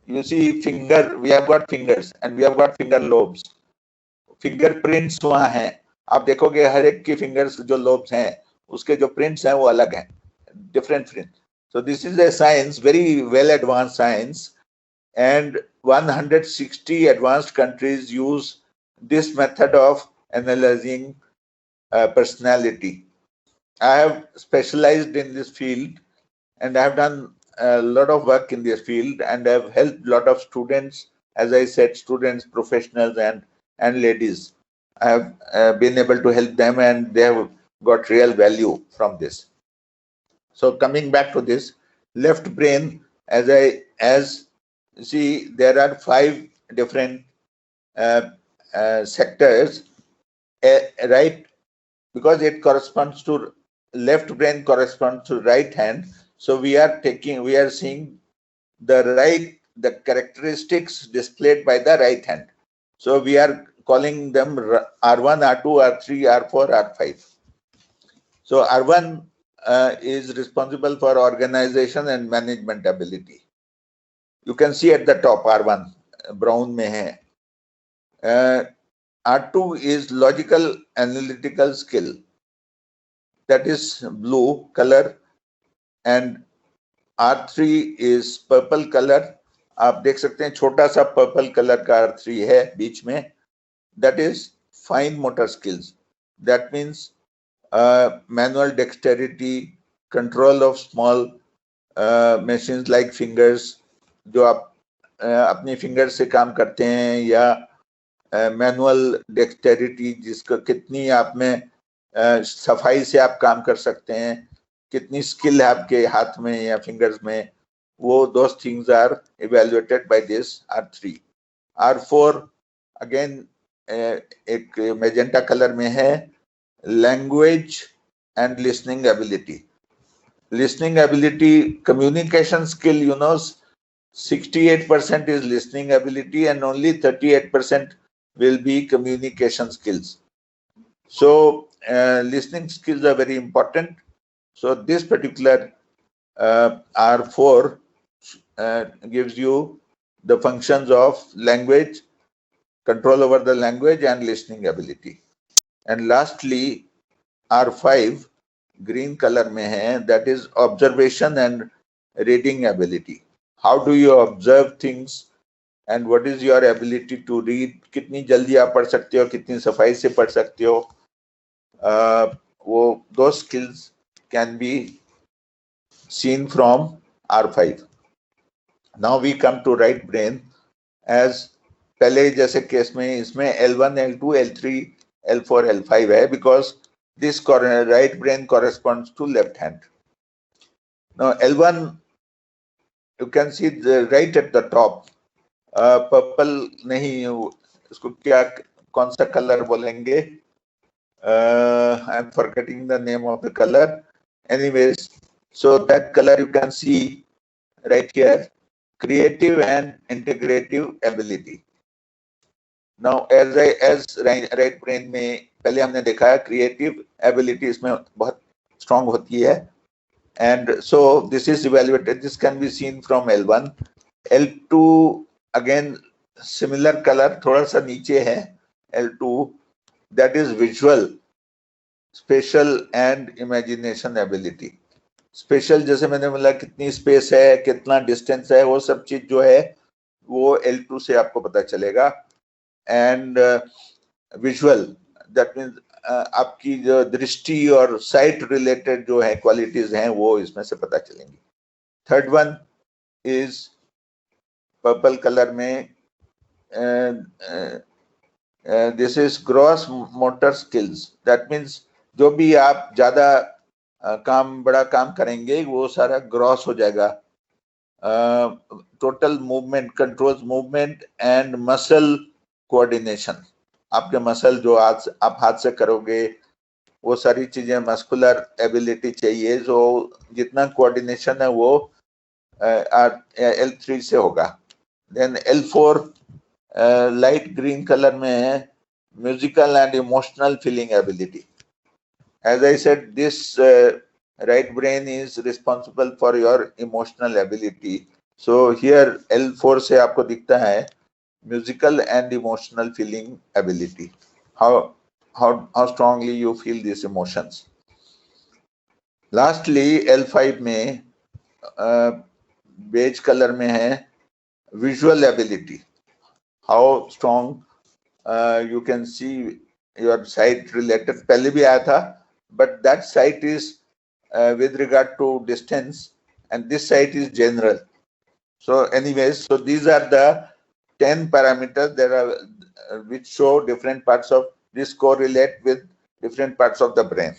You see finger, we have got fingers and we have got finger lobes. Fingerprints वहाँ हैं. आप देखोगे हर एक की fingers जो lobes हैं, उसके जो prints हैं वो अलग हैं, different prints. So this is a science, very well advanced science, and 160 advanced countries use this method of analyzing personality. I have specialized in this field and I have done a lot of work in this field and I have helped a lot of students, as I said, students, professionals and ladies. I have been able to help them and they have got real value from this. So coming back to this, left brain, as see, there are 5 different sectors, right? Because it corresponds to left brain corresponds to right hand. So we are seeing the characteristics displayed by the right hand. So we are calling them R1, R2, R3, R4, R5. So R1 is responsible for organization and management ability. You can see at the top R1, brown mein hai. R2 is logical analytical skill, that is blue color, and R3 is purple color. आप देख सकते हैं छोटा सा purple colour का R3 है बीच में. That is fine motor skills. That means manual dexterity, control of small machines like fingers, जो आप अपनी फिंगर से काम करते हैं, या मैनुअल डेक्सटेरिटी जिसका कितनी आप में सफाई से आप काम कर सकते हैं, कितनी स्किल है आपके हाथ में या फिंगर्स में, वो those things are evaluated by this R3. R4 again एक मैजेंटा कलर में है, language and listening ability. Listening ability, communication skill, you know, 68% is listening ability and only 38% will be communication skills. So listening skills are very important. So this particular R4 gives you the functions of language, control over the language and listening ability. And lastly, R5 green color mein hai, that is observation and reading ability. How do you observe things and what is your ability to read? कितनी जल्दी आप पढ़ सकते हो, कितनी सफाई से पढ़ सकते हो, वो those skills can be seen from R5. Now we come to right brain. As पहले जैसे केस में इसमें L1, L2, L3, L4, L5 है, because this right brain corresponds to left hand. Now L1, you can see the right at the top, purple नहीं, इसको क्या कौन सा color बोलेंगे? I'm forgetting the name of the color. Anyways, so that color you can see right here, creative and integrative ability. Now as right brain में पहले हमने देखा है creative ability इसमें बहुत strong होती है, and so this is evaluated. This can be seen from L1. L2 again similar color, थोड़ा सा नीचे है L2, that is visual, spatial and imagination ability. Special जैसे मैंने बोला कितनी स्पेस है, कितना डिस्टेंस है, वो सब चीज जो है वो L2 से आपको पता चलेगा. एंड विजुअल, दैट मीन्स आपकी जो दृष्टि और साइट रिलेटेड जो है क्वालिटीज हैं वो इसमें से पता चलेंगी. Third one is purple colour में, this is gross motor skills. That means जो भी आप ज्यादा बड़ा काम करेंगे वो सारा ग्रॉस हो जाएगा. Total movement, controls movement and muscle coordination. आपके मसल जो आप हाथ से करोगे वो सारी चीजें, मस्कुलर एबिलिटी चाहिए, जो जितना कोऑर्डिनेशन है वो L3 से होगा. Then L4 light green colour में है, musical and emotional feeling ability. As I said, this right brain is responsible for your emotional ability. So here L4 से आपको दिखता है musical and emotional feeling ability. How strongly you feel these emotions. Lastly L5 में beige color में है visual ability. How strong you can see your sight related. पहले भी आया था, but that sight is with regard to distance and this sight is general. So anyways, so these are the 10 parameters that are which show different parts of this correlate with different parts of the brain.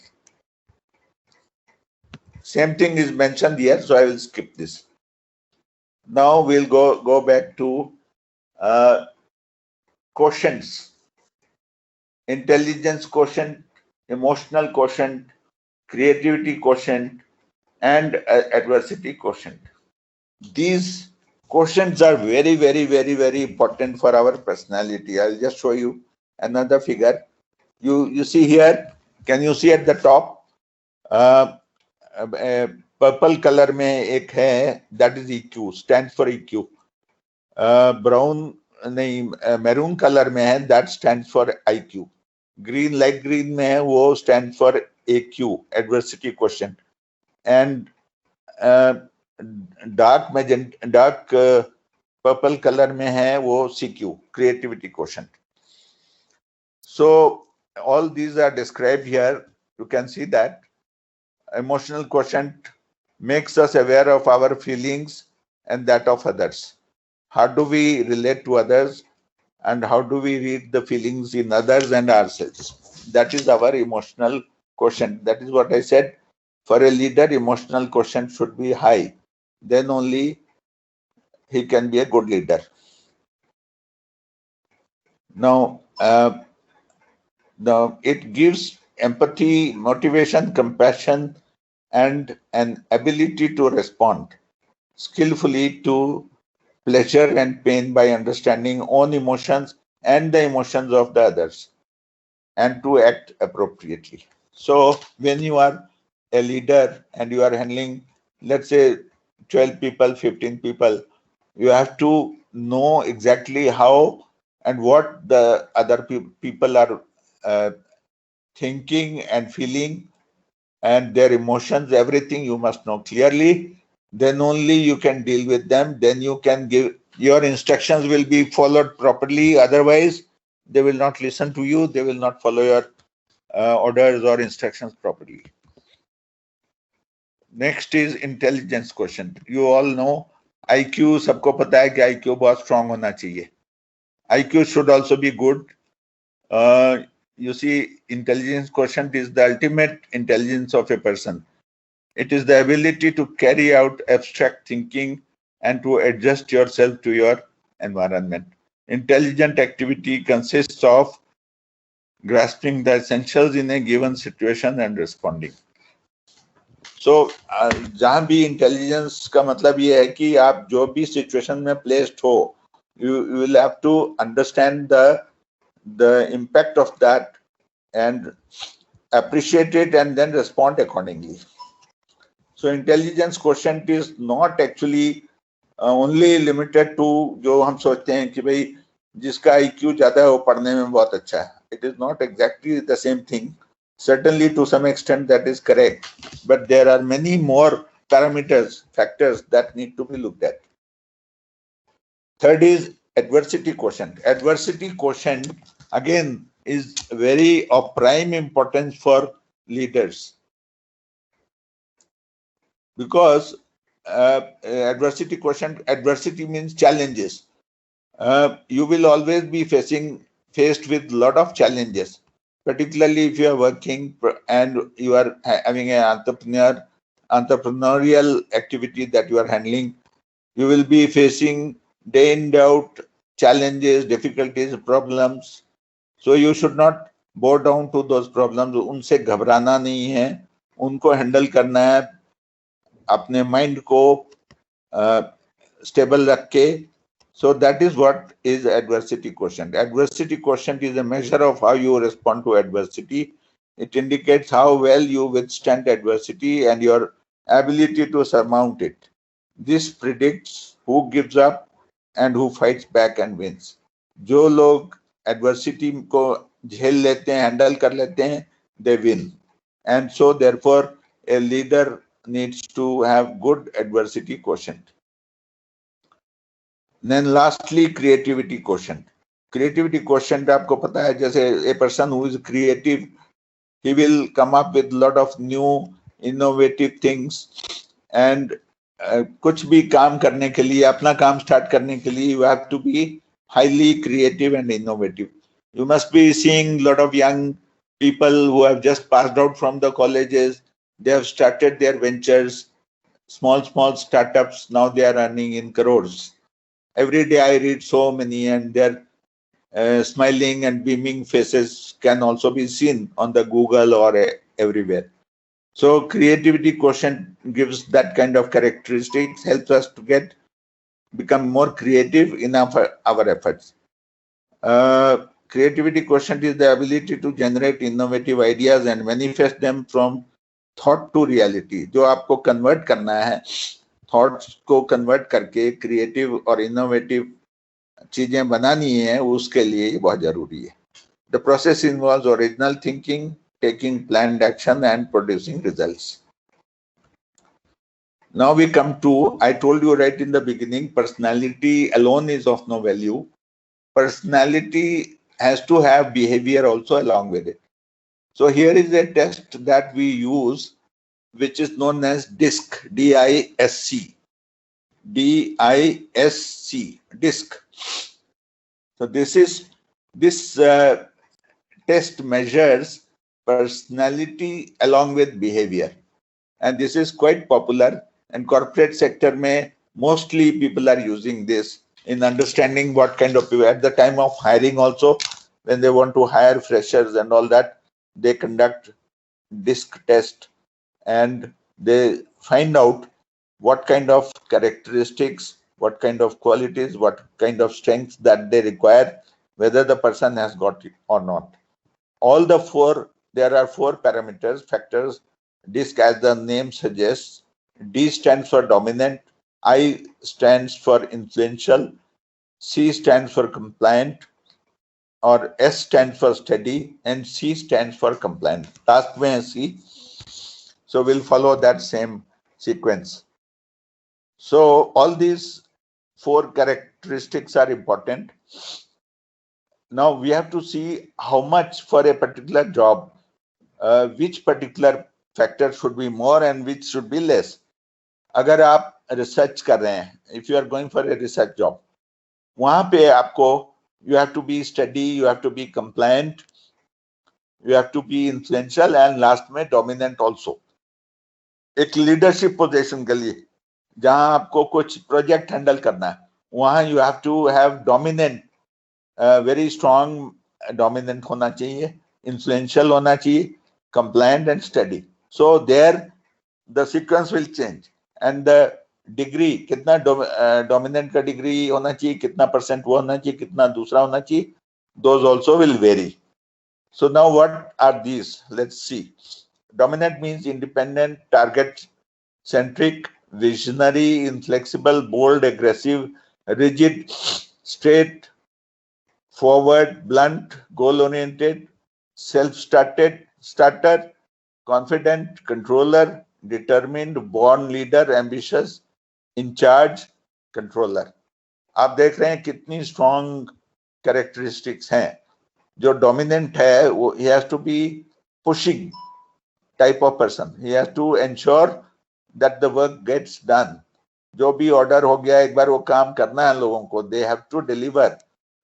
Same thing is mentioned here, so I will skip this. Now we'll go back to quotients. Intelligence quotient, emotional quotient, creativity quotient, and adversity quotient. These quotients are very, very, very, very important for our personality. I'll just show you another figure. You see here, can you see at the top? Purple color में एक है, that is EQ, stands for EQ. Brown नहीं, maroon color में है, that stands for IQ. Green, light green में है, वो stand for AQ, adversity quotient. And dark purple color में है वो CQ, creativity quotient. So all these are described here. You can see that emotional quotient makes us aware of our feelings and that of others. How do we relate to others and how do we read the feelings in others and ourselves? That is our emotional quotient. That is what I said. For a leader, emotional quotient should be high. Then only he can be a good leader. Now, it gives empathy, motivation, compassion, and an ability to respond skillfully to pleasure and pain by understanding own emotions and the emotions of the others, and to act appropriately. So when you are a leader and you are handling, let's say 12 people, 15 people, you have to know exactly how and what the other people are thinking and feeling and their emotions. Everything you must know clearly. Then only you can deal with them. Then you can give, your instructions will be followed properly. Otherwise, they will not listen to you. They will not follow your orders or instructions properly. Next is intelligence quotient. You all know IQ, सबको पता है कि IQ बहुत strong होना चाहिए. IQ should also be good. You see, intelligence quotient is the ultimate intelligence of a person. It is the ability to carry out abstract thinking and to adjust yourself to your environment. Intelligent activity consists of grasping the essentials in a given situation and responding. So, जहाँ भी intelligence का मतलब ये है कि आप जो भी situation में placed हो, you will have to understand the impact of that and appreciate it and then respond accordingly. So intelligence quotient is not actually only limited to जो हम सोचते हैं कि भाई जिसका IQ ज्यादा है वो पढ़ने में बहुत अच्छा है. It is not exactly the same thing. Certainly to some extent that is correct, but there are many more parameters, factors that need to be looked at. Third is adversity quotient. Adversity quotient again is very of prime importance for leaders, because adversity quotient, adversity means challenges. You will always be faced with a lot of challenges, particularly if you are working and you are having an entrepreneurial activity that you are handling. You will be facing day in day out challenges, difficulties, problems. So you should not bow down to those problems. उनसे घबराना नहीं है, उनको handle करना है, अपने mind को stable रख के. So that is what is adversity quotient. Adversity quotient is a measure of how you respond to adversity. It indicates how well you withstand adversity and your ability to surmount it. This predicts who gives up and who fights back and wins. जो लोग adversity को झेल लेते हैं, handle कर लेते हैं, they win. And so therefore a leader needs to have good adversity quotient. Then lastly, creativity quotient. Creativity quotient आपको पता है, जैसे a person who is creative, he will come up with a lot of new innovative things, and कुछ भी काम करने के लिए, अपना काम start करने के लिए, you have to be highly creative and innovative. You must be seeing a lot of young people who have just passed out from the colleges. They have started their ventures, small startups. Now they are earning in crores. Every day I read so many, and their smiling and beaming faces can also be seen on the Google or everywhere. So creativity quotient gives that kind of characteristics, helps us to become more creative in our efforts. Creativity quotient is the ability to generate innovative ideas and manifest them from thought to reality. जो आपको convert करना है, thoughts को convert करके creative और innovative चीजें बनानी है, उसके लिए बहुत जरूरी है. The process involves original thinking, taking planned action and producing results. Now we come to, I told you right in the beginning, personality alone is of no value. Personality has to have behaviour also along with it. So here is a test that we use, which is known as DISC, D-I-S-C, DISC. So this test measures personality along with behavior, and this is quite popular. And corporate sector में mostly people are using this in understanding what kind of people. At the time of hiring also, when they want to hire freshers and all that, they conduct DISC test, and they find out what kind of characteristics, what kind of qualities, what kind of strengths that they require, whether the person has got it or not. All the four, there are four parameters, factors. DISC, as the name suggests, D stands for dominant, I stands for influential, C stands for compliant, or S stands for steady, and C stands for compliant. Last में है C. So we'll follow that same sequence. So all these four characteristics are important. Now we have to see how much for a particular job, which particular factor should be more and which should be less. अगर आप research कर रहे हैं, if you are going for a research job, वहां पे आपको you have to be steady, you have to be compliant, you have to be influential and last में dominant also. एक लीडरशिप पोजीशन के लिए जहां आपको कुछ प्रोजेक्ट हैंडल करना है, वहां you have to have dominant, very strong dominant होना चाहिए, influential होना चाहिए, compliant and steady. So there the sequence will change and the degree, कितना dominant का degree होना चाहिए, कितना % वो होना चाहिए, कितना दूसरा होना चाहिए, those also will vary. So now what are these? Let's see. Dominant means independent, target centric, visionary, inflexible, bold, aggressive, rigid, straight forward, blunt, goal oriented, self-starter, confident, controller, determined, born leader, ambitious, in charge, controller. आप देख रहे हैं कितनी strong characteristics हैं. जो dominant है वो he has to be pushing type of person. He has to ensure that the work gets done. जो भी order हो गया एक बार वो काम करना है लोगों को. They have to deliver.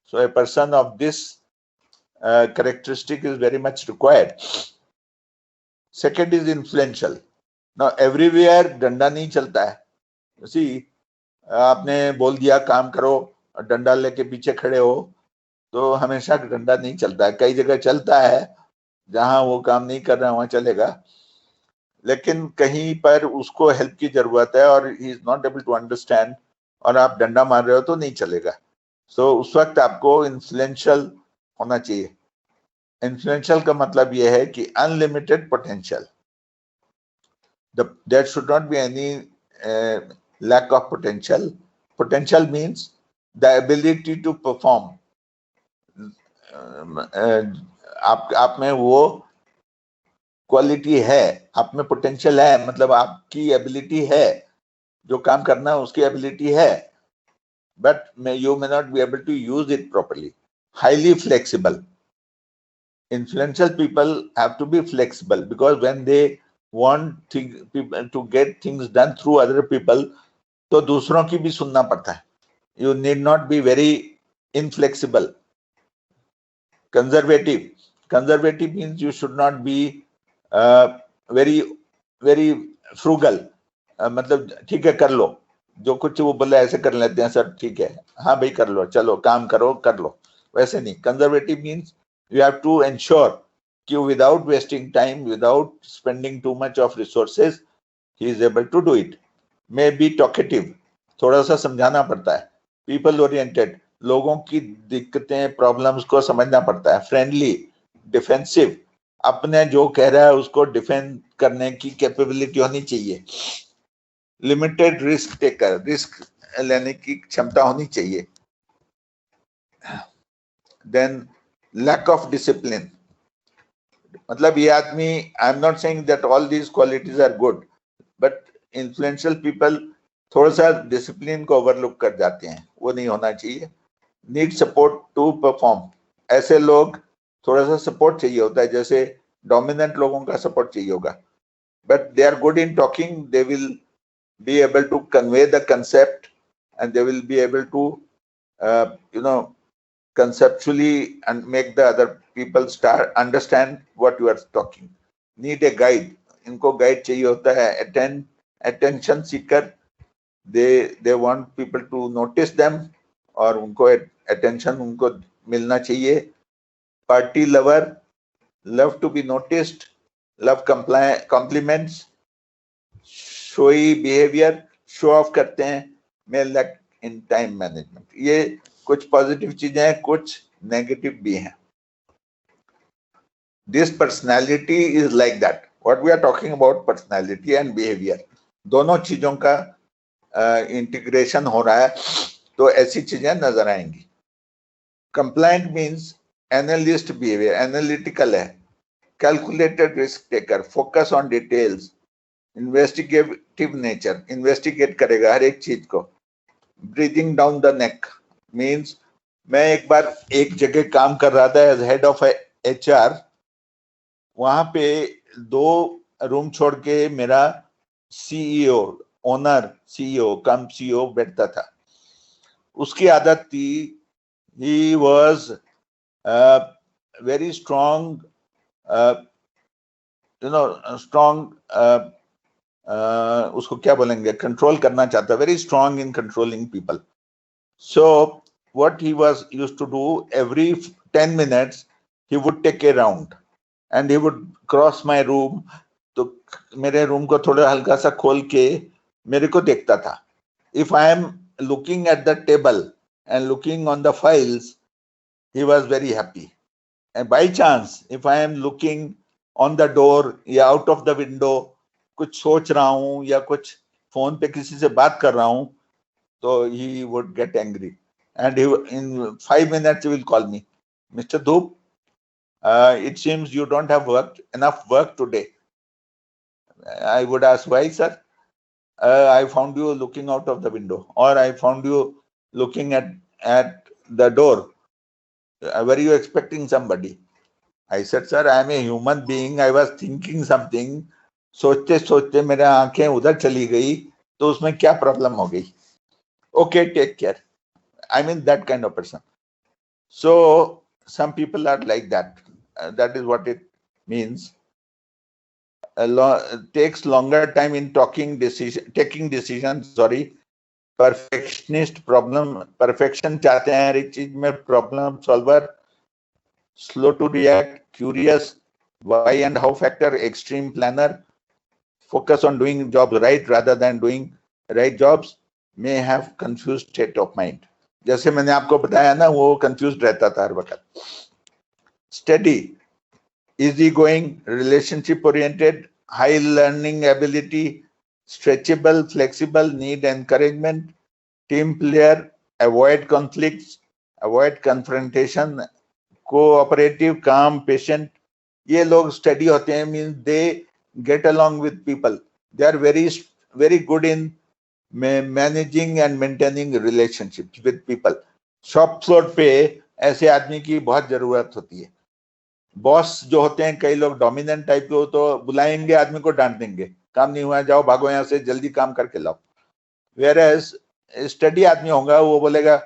So a person of this characteristic is very much required. Second is influential. Now everywhere डंडा नहीं चलता है. You see, आपने बोल दिया काम करो, डंडा लेके पीछे खड़े हो, तो हमेशा डंडा नहीं चलता है. कई जगह चलता है, जहां वो काम नहीं कर रहा वहां चलेगा, लेकिन कहीं पर उसको हेल्प की जरूरत है और he is not able to understand और आप डंडा मार रहे हो तो नहीं चलेगा. सो उस वक्त आपको इन्फ्लुएंशियल होना चाहिए. इन्फ्लुएंशियल का मतलब यह है कि unlimited potential. There should not be any lack of potential. Potential means the ability to perform. आप में वो क्वालिटी है, आप में पोटेंशियल है, मतलब आपकी एबिलिटी है, जो काम करना है उसकी एबिलिटी है, but you may not be able to use it properly. Highly flexible. Influential people have to be flexible because when they want people to get things done through other people, तो दूसरों की भी सुनना पड़ता है. You need not be very inflexible. Conservative. Conservative means you should not be very frugal. मतलब ठीक है कर लो, जो कुछ वो बोले ऐसे कर लेते हैं सर, ठीक है, हाँ भाई कर लो, चलो काम करो कर लो, वैसे नहीं. Conservative means you have to ensure कि without wasting time, without spending too much of resources, he is able to do it. May be talkative, थोड़ा सा समझाना पड़ता है. People oriented, लोगों की दिक्कतें प्रॉब्लम्स को समझना पड़ता है. Friendly, defensive, अपने जो कह रहा है उसको डिफेंड करने की कैपेबिलिटी होनी चाहिए. लिमिटेड रिस्क टेकर, रिस्क लेने की क्षमता होनी चाहिए. देन लैक ऑफ डिसिप्लिन, मतलब ये आदमी, I am not saying that all these qualities are good, but influential people थोड़ा सा डिसिप्लिन को ओवरलुक कर जाते हैं, वो नहीं होना चाहिए. नीड सपोर्ट टू परफॉर्म, ऐसे लोग थोड़ा सा सपोर्ट चाहिए होता है, जैसे डोमिनेंट लोगों का सपोर्ट चाहिए होगा, but they are good in talking, they will be able to convey the concept and they will be able to conceptually and make the other people start understand what you are talking. Need a guide, इनको guide चाहिए होता है. Attention seeker, they want people to notice them और उनको attention उनको मिलना चाहिए. Party lover, love to be noticed, love compliments. Showy behaviour, show off करते हैं. May lack in time management. ये कुछ पॉजिटिव चीजें हैं, कुछ नेगेटिव भी हैं. This personality is like that. What we are talking about personality and behaviour, दोनों चीजों का इंटीग्रेशन हो रहा है, तो ऐसी चीजें नजर आएंगी. Compliant means analyst behaviour, analytical है. Calculated risk taker, focus on details. Investigative nature, investigate करेगा हर एक चीज को. Breathing down the neck means, मैं एक बार एक जगह काम कर रहा था एज हेड ऑफ HR, वहां पे 2 रूम छोड़ के मेरा सीईओ ओनर सीईओ कम सीईओ बैठता था, उसकी आदत थी, he was very strong, strong, उसको क्या बोलेंगे, कंट्रोल करना चाहता, very strong in controlling people. So what he was used to do, every 10 minutes he would take a round and he would cross my room. तो मेरे room को थोड़ा हल्का सा खोल के मेरे को देखता था. If I am looking at the table and looking on the files, he was very happy. And by chance, if I am looking on the door या out of the window, कुछ सोच रहा हूँ या कुछ फोन पे किसी से बात कर रहा हूँ, तो he would get angry and he in 5 minutes he will call me, Mr. Dhoop, it seems you don't have enough work today. I would ask, why, sir? I found you looking out of the window, or I found you looking at the door. Were you expecting somebody? I said, sir, I am a human being. I was thinking something. सोचते सोचते मेरे आंखें उधर चली गई, तो उसमें क्या प्रॉब्लम हो गई? Okay, take care. I mean, that kind of person. So some people are like that. That is what it means. Takes longer time in taking decisions. Sorry, perfectionist problem. Perfection चाहते हैं हर एक चीज में, problem solver, slow to react, curious, why and how factor, extreme planner, focus on doing jobs right rather than doing right jobs, may have confused state of mind. जैसे मैंने आपको बताया ना, वो confused रहता था हर वक्त. Steady, easygoing, relationship oriented, high learning ability, stretchable, flexible, need encouragement, team player, avoid conflicts, avoid confrontation, cooperative, calm, patient. ये लोग steady होते हैं, means they get along with people. They are very good in managing and maintaining relationships with people. Shop floor पे ऐसे आदमी की बहुत जरूरत होती है. बॉस जो होते हैं कई लोग डोमिनेंट टाइप के हो, तो बुलाएंगे आदमी को, डांट देंगे, काम नहीं हुआ, जाओ भागो यहाँ से, जल्दी काम करके लाओ. वेयरएज स्टडी आदमी होगा, वो बोलेगा,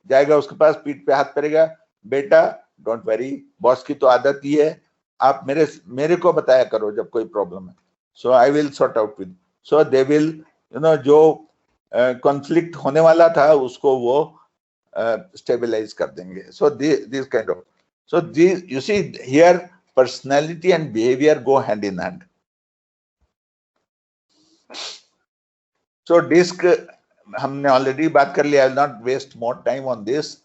जाएगा उसके पास, पीठ पे हाथ पड़ेगा, बेटा डोंट वरी, बॉस की तो आदत ही है, आप मेरे को बताया करो जब कोई प्रॉब्लम है, so I will sort out with. So they will जो कॉन्फ्लिक्ट होने वाला था उसको वो स्टेबलाइज कर देंगे. So this kind of, so these, you see here, personality and behavior go hand in hand. So DISC हमने already बात कर लिया. I will not waste more time on this.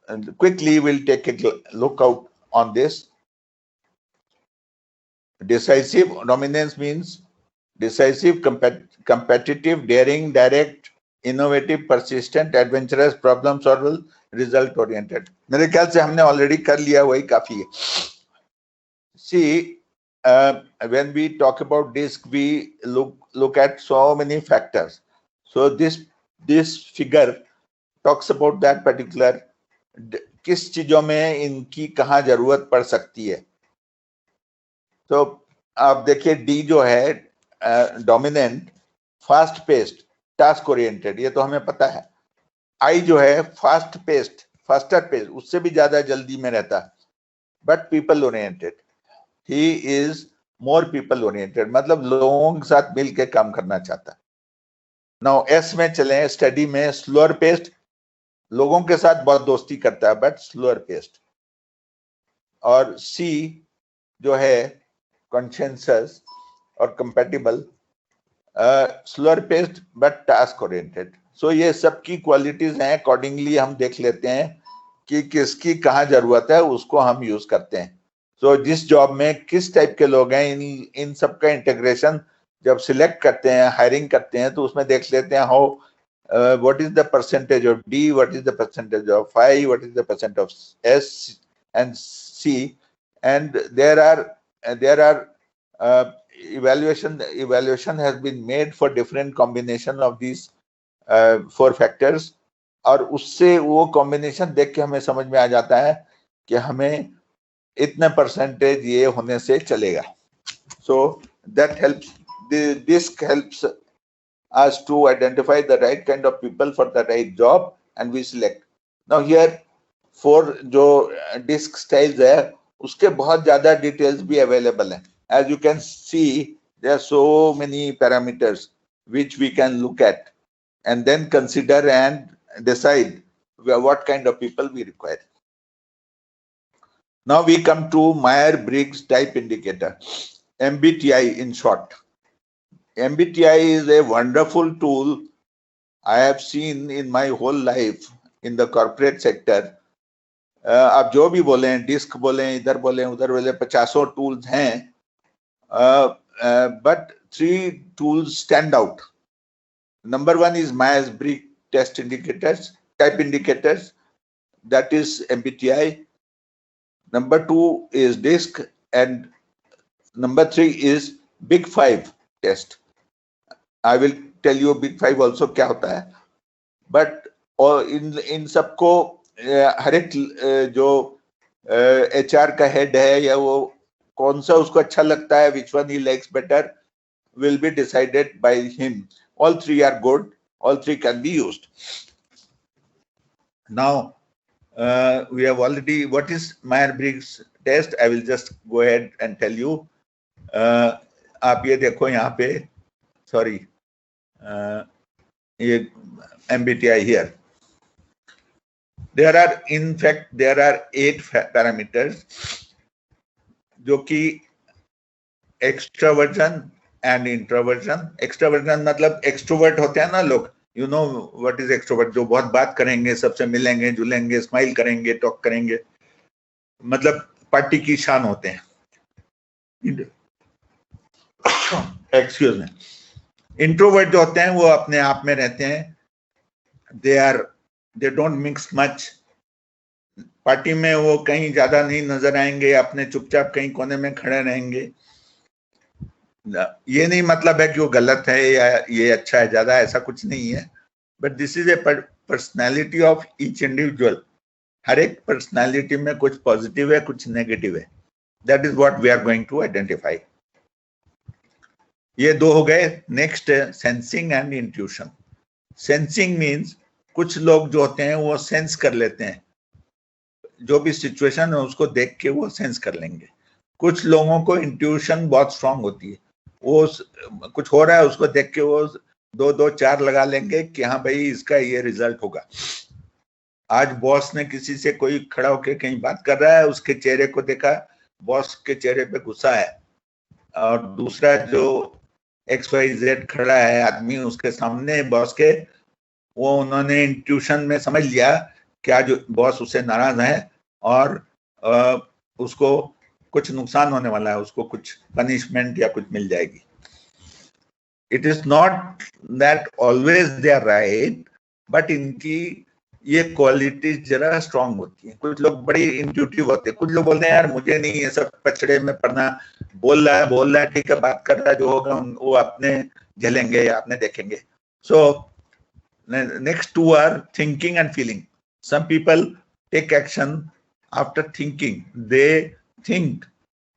And quickly we'll take a look out on this. Decisive dominance means decisive, competitive, daring, direct, innovative, persistent, adventurous, problem solver, result oriented. मेरे ख्याल से हमने already कर लिया, वही काफी है. See, when we talk about DISC, we look at so many factors. So this figure talks about that particular, किस चीजों में इनकी कहाँ जरूरत पड़ सकती है. तो आप देखिए, D जो है dominant, fast paced, task oriented, ये तो हमें पता है. I जो है फास्ट पेस्ड, फास्टर पेस्ड, उससे भी ज्यादा जल्दी में रहता, but people oriented. He is more people oriented, मतलब लोगों के साथ मिल के काम करना चाहता. नाउ S में चले, स्टडी में स्लोअर पेस्ड, लोगों के साथ बहुत दोस्ती करता है बट स्लोअर पेस्ड. और C जो है कॉन्शियसस और compatible, slower paced but task oriented. So ये सब की क्वालिटीज हैं. अकॉर्डिंगली हम देख लेते हैं कि किसकी कहाँ जरूरत है, उसको हम यूज करते हैं. सो जिस जॉब में किस टाइप के लोग हैं, इन सब का इंटीग्रेशन जब सिलेक्ट करते हैं, हायरिंग करते हैं, तो उसमें देख लेते हैं how what is the percentage of D, what is the percentage of I, what is the percent of S and C, and there are evaluation has been made for different combination of these 4 factors. और उससे वो combination देख के हमें समझ में आ जाता है कि हमें इतने परसेंटेज ये होने से चलेगा. So that helps, the disc helps us to identify the right kind of people for the right job and we select. Now here 4 जो disc styles है उसके बहुत ज्यादा details भी available है. As you can see, there are so many parameters which we can look at and then consider and decide what kind of people we require. Now we come to Myers-Briggs Type Indicator, MBTI in short. MBTI is a wonderful tool I have seen in my whole life in the corporate sector. आप जो भी बोलें, disc बोलें, इधर बोलें, उधर बोलें, 50 tools हैं, but 3 tools stand out. Number 1 is Myers-Briggs Test Indicators, Type Indicators, that is MBTI. Number 2 is DISC, and number 3 is Big 5 test. I will tell you Big 5 also क्या होता है. But इन सबको हर एक जो HR का head है या वो कौन सा उसको अच्छा लगता है, which one he likes better, will be decided by him. All 3 are good. All 3 can be used. Now, we have already, what is Myers-Briggs test? I will just go ahead and tell you. आप ये देखो यहाँ पे, sorry, ये MBTI here. There are, in fact, there are 8 parameters जो कि extroversion and introversion. Extroversion मतलब extrovert होते हैं ना लोग. You know what is extrovert? जो बहुत बात करेंगे, सबसे मिलेंगे, जुलेंगे, स्माइल करेंगे, टॉक करेंगे, मतलब पार्टी की शान होते हैं. Excuse me. Introvert जो होते हैं वो अपने आप में रहते हैं. They don't mix much. Party में वो कहीं ज्यादा नहीं नजर आएंगे, अपने चुपचाप कहीं कोने में खड़े रहेंगे. ये नहीं मतलब है कि वो गलत है या ये अच्छा है ज्यादा, ऐसा कुछ नहीं है. But this is a personality of each individual. हर एक पर्सनैलिटी में कुछ पॉजिटिव है, कुछ नेगेटिव है. That is what we are going to identify. ये 2 हो गए. Next sensing and intuition. Sensing means कुछ लोग जो होते हैं वो सेंस कर लेते हैं, जो भी सिचुएशन है उसको देख के वो सेंस कर लेंगे. कुछ लोगों को इंट्यूशन बहुत स्ट्रांग होती है, वो कुछ हो रहा है उसको देख के वो 2 4 लगा लेंगे कि हाँ भाई इसका ये रिजल्ट होगा. आज बॉस ने किसी से कोई खड़ा होकर कहीं बात कर रहा है, उसके चेहरे को देखा, बॉस के चेहरे पे गुस्सा है, और दूसरा जो XYZ खड़ा है आदमी उसके सामने बॉस के, वो उन्होंने इंट्यूशन में समझ लिया कि आज बॉस उससे नाराज है और उसको कुछ नुकसान होने वाला है, उसको कुछ पनिशमेंट या कुछ मिल जाएगी. It is not that always they are right, but इनकी ये क्वालिटीज जरा स्ट्रांग होती हैं. कुछ लोग बड़ी इंट्यूटिव होते हैं, कुछ लोग बोलते हैं यार मुझे नहीं ये सब पछड़े में पड़ना, बोल रहा है ठीक है, बात कर रहा है, जो होगा वो अपने झेलेंगे या अपने देखेंगे. So next 2 are thinking and feeling. Some people take action after thinking. They think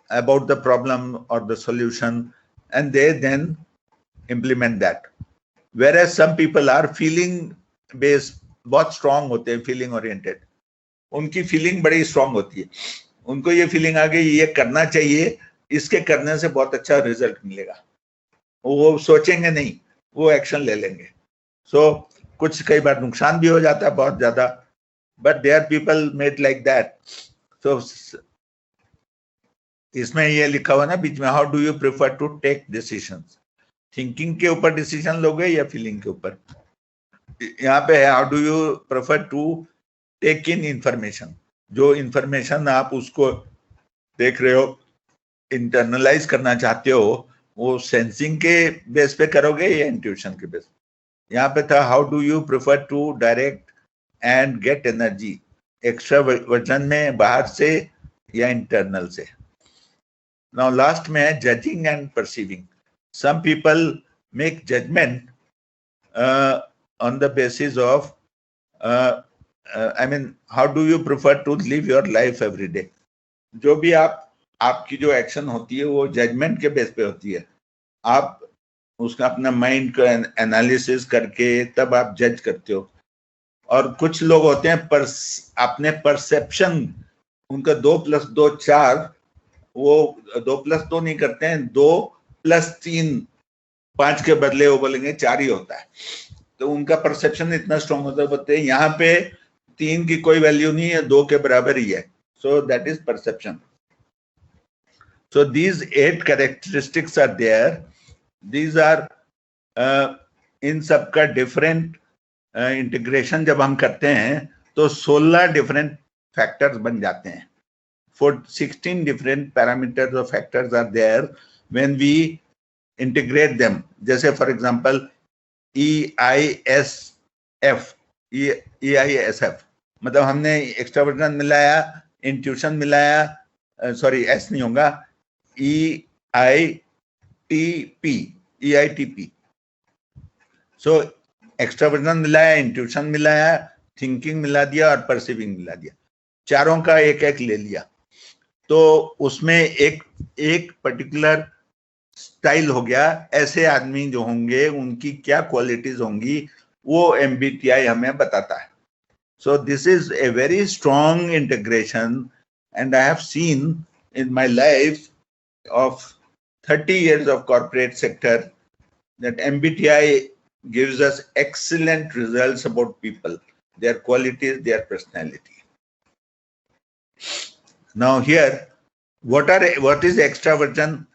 about the problem or the solution and they then implement that. Whereas some people are feeling based, बहुत strong होते हैं, feeling oriented. उनकी feeling बड़ी strong होती है. उनको ये feeling आ गई ये करना चाहिए, इसके करने से बहुत अच्छा result मिलेगा. वो सोचेंगे नहीं, वो action ले लेंगे. So कुछ कई बार नुकसान भी हो जाता है बहुत ज्यादा, but there are people made like that. So इसमें ये लिखा हुआ ना बीच में, how do you prefer to take decisions. Thinking के ऊपर डिसीजन लोगे या फीलिंग के ऊपर. यहाँ पे है how do you prefer to take in information. जो इंफॉर्मेशन आप उसको देख रहे हो, इंटरनलाइज करना चाहते हो, वो सेंसिंग के बेस पे करोगे या इंट्यूशन के बेस. यहाँ पे था how do you prefer to direct and get energy. Extraversion में बाहर से या इंटरनल से. Now last में है judging and perceiving. Some people make judgment on the basis of I mean, how do you prefer to live your life every day? जो भी आपकी जो एक्शन होती है वो जजमेंट के बेस पे होती है। आप उसका अपना माइंड का एनालिसिस करके तब आप जज करते हो। और कुछ लोग होते हैं अपने परसेप्शन, उनका 2+2 4, वो 2+2 नहीं करते हैं, 2+3 5 के बदले वो बोलेंगे 4 ही होता है। तो उनका परसेप्शन इतना स्ट्रॉन्ग होता है, बोलते हैं यहाँ पे 3 की कोई वैल्यू नहीं है, 2 के बराबर ही है। So that is perception. So these 8 characteristics are there. These are in सब का डिफरेंट इंटीग्रेशन जब हम करते हैं तो 16 डिफरेंट फैक्टर्स बन जाते हैं। 16 different parameters or factors are there when we integrate them. जैसे for example EISF, मतलब हमने एक्सट्रावर्जन मिलाया, इंट्यूशन मिलाया, सॉरी एस नहीं होगा, EITP। सो एक्सट्रावर्जन मिलाया, इंट्यूशन मिलाया, थिंकिंग मिला दिया और परसीविंग मिला दिया, चारों का एक एक ले लिया। तो उसमें एक पर्टिकुलर स्टाइल हो गया। ऐसे आदमी जो होंगे उनकी क्या क्वालिटीज होंगी वो MBTI हमें बताता है। So this is a very strong integration and I have seen in my life of 30 years of corporate sector that MBTI gives us excellent results about people, their qualities, their personality. Now here, what is extraversion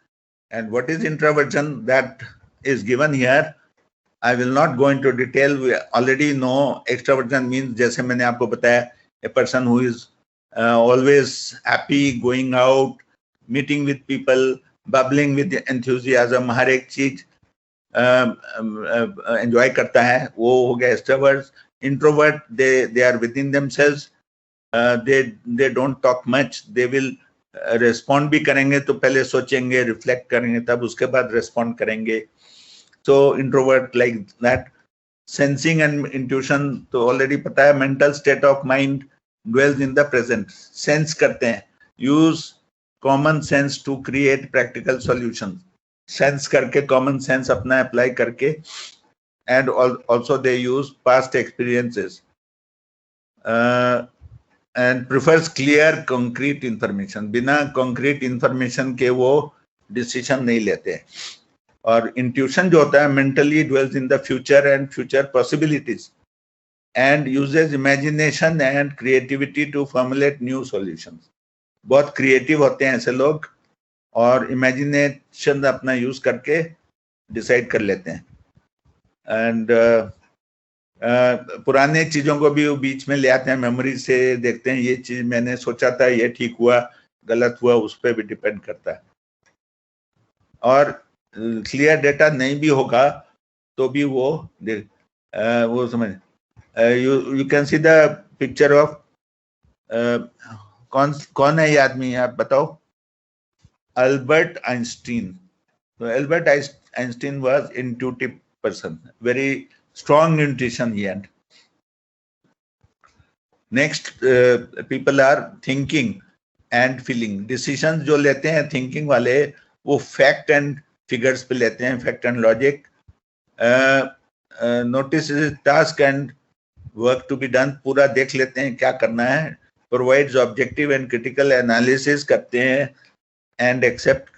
and what is introversion, that is given here. I will not go into detail. We already know extraversion means, जैसे मैंने आपको बताया, a person who is always happy, going out, meeting with people, bubbling with enthusiasm, हर एक चीज enjoy करता है, वो हो गया extrovert. Introvert, they are within themselves. They don't talk much. They will respond भी करेंगे तो पहले सोचेंगे, रिफ्लेक्ट करेंगे, तब उसके बाद respond करेंगे. So introvert like that. Sensing and intuition तो already पता है, mental state of mind dwells in the present. Sense करते हैं, use common sense to create practical solutions. Sense करके common sense अपना apply करके, and also they use past experiences. And prefers clear concrete information. बिना concrete information के वो decision नहीं लेते। और intuition जो होता है, mentally dwells in the future and future possibilities and uses imagination and creativity to formulate new solutions. बहुत creative होते हैं ऐसे लोग और imagination अपना use करके decide कर लेते हैं। And पुराने चीजों को भी वो बीच में ले आते हैं, मेमोरी से देखते हैं, ये चीज मैंने सोचा था, ये ठीक हुआ, गलत हुआ, उस पर भी डिपेंड करता है। और क्लियर डेटा नहीं भी होगा तो भी वो समझ। You can see the picture of, कौन है ये आदमी, आप बताओ? Albert Einstein. तो Albert Einstein was intuitive person, very strong intuition he had. Next, people are thinking and feeling. Decisions जो लेते हैं thinking वाले, वो fact and figures पे लेते हैं, fact and logic. Notices task and work to be done, पूरा देख लेते हैं क्या करना है. Provides objective and critical analysis करते हैं and accept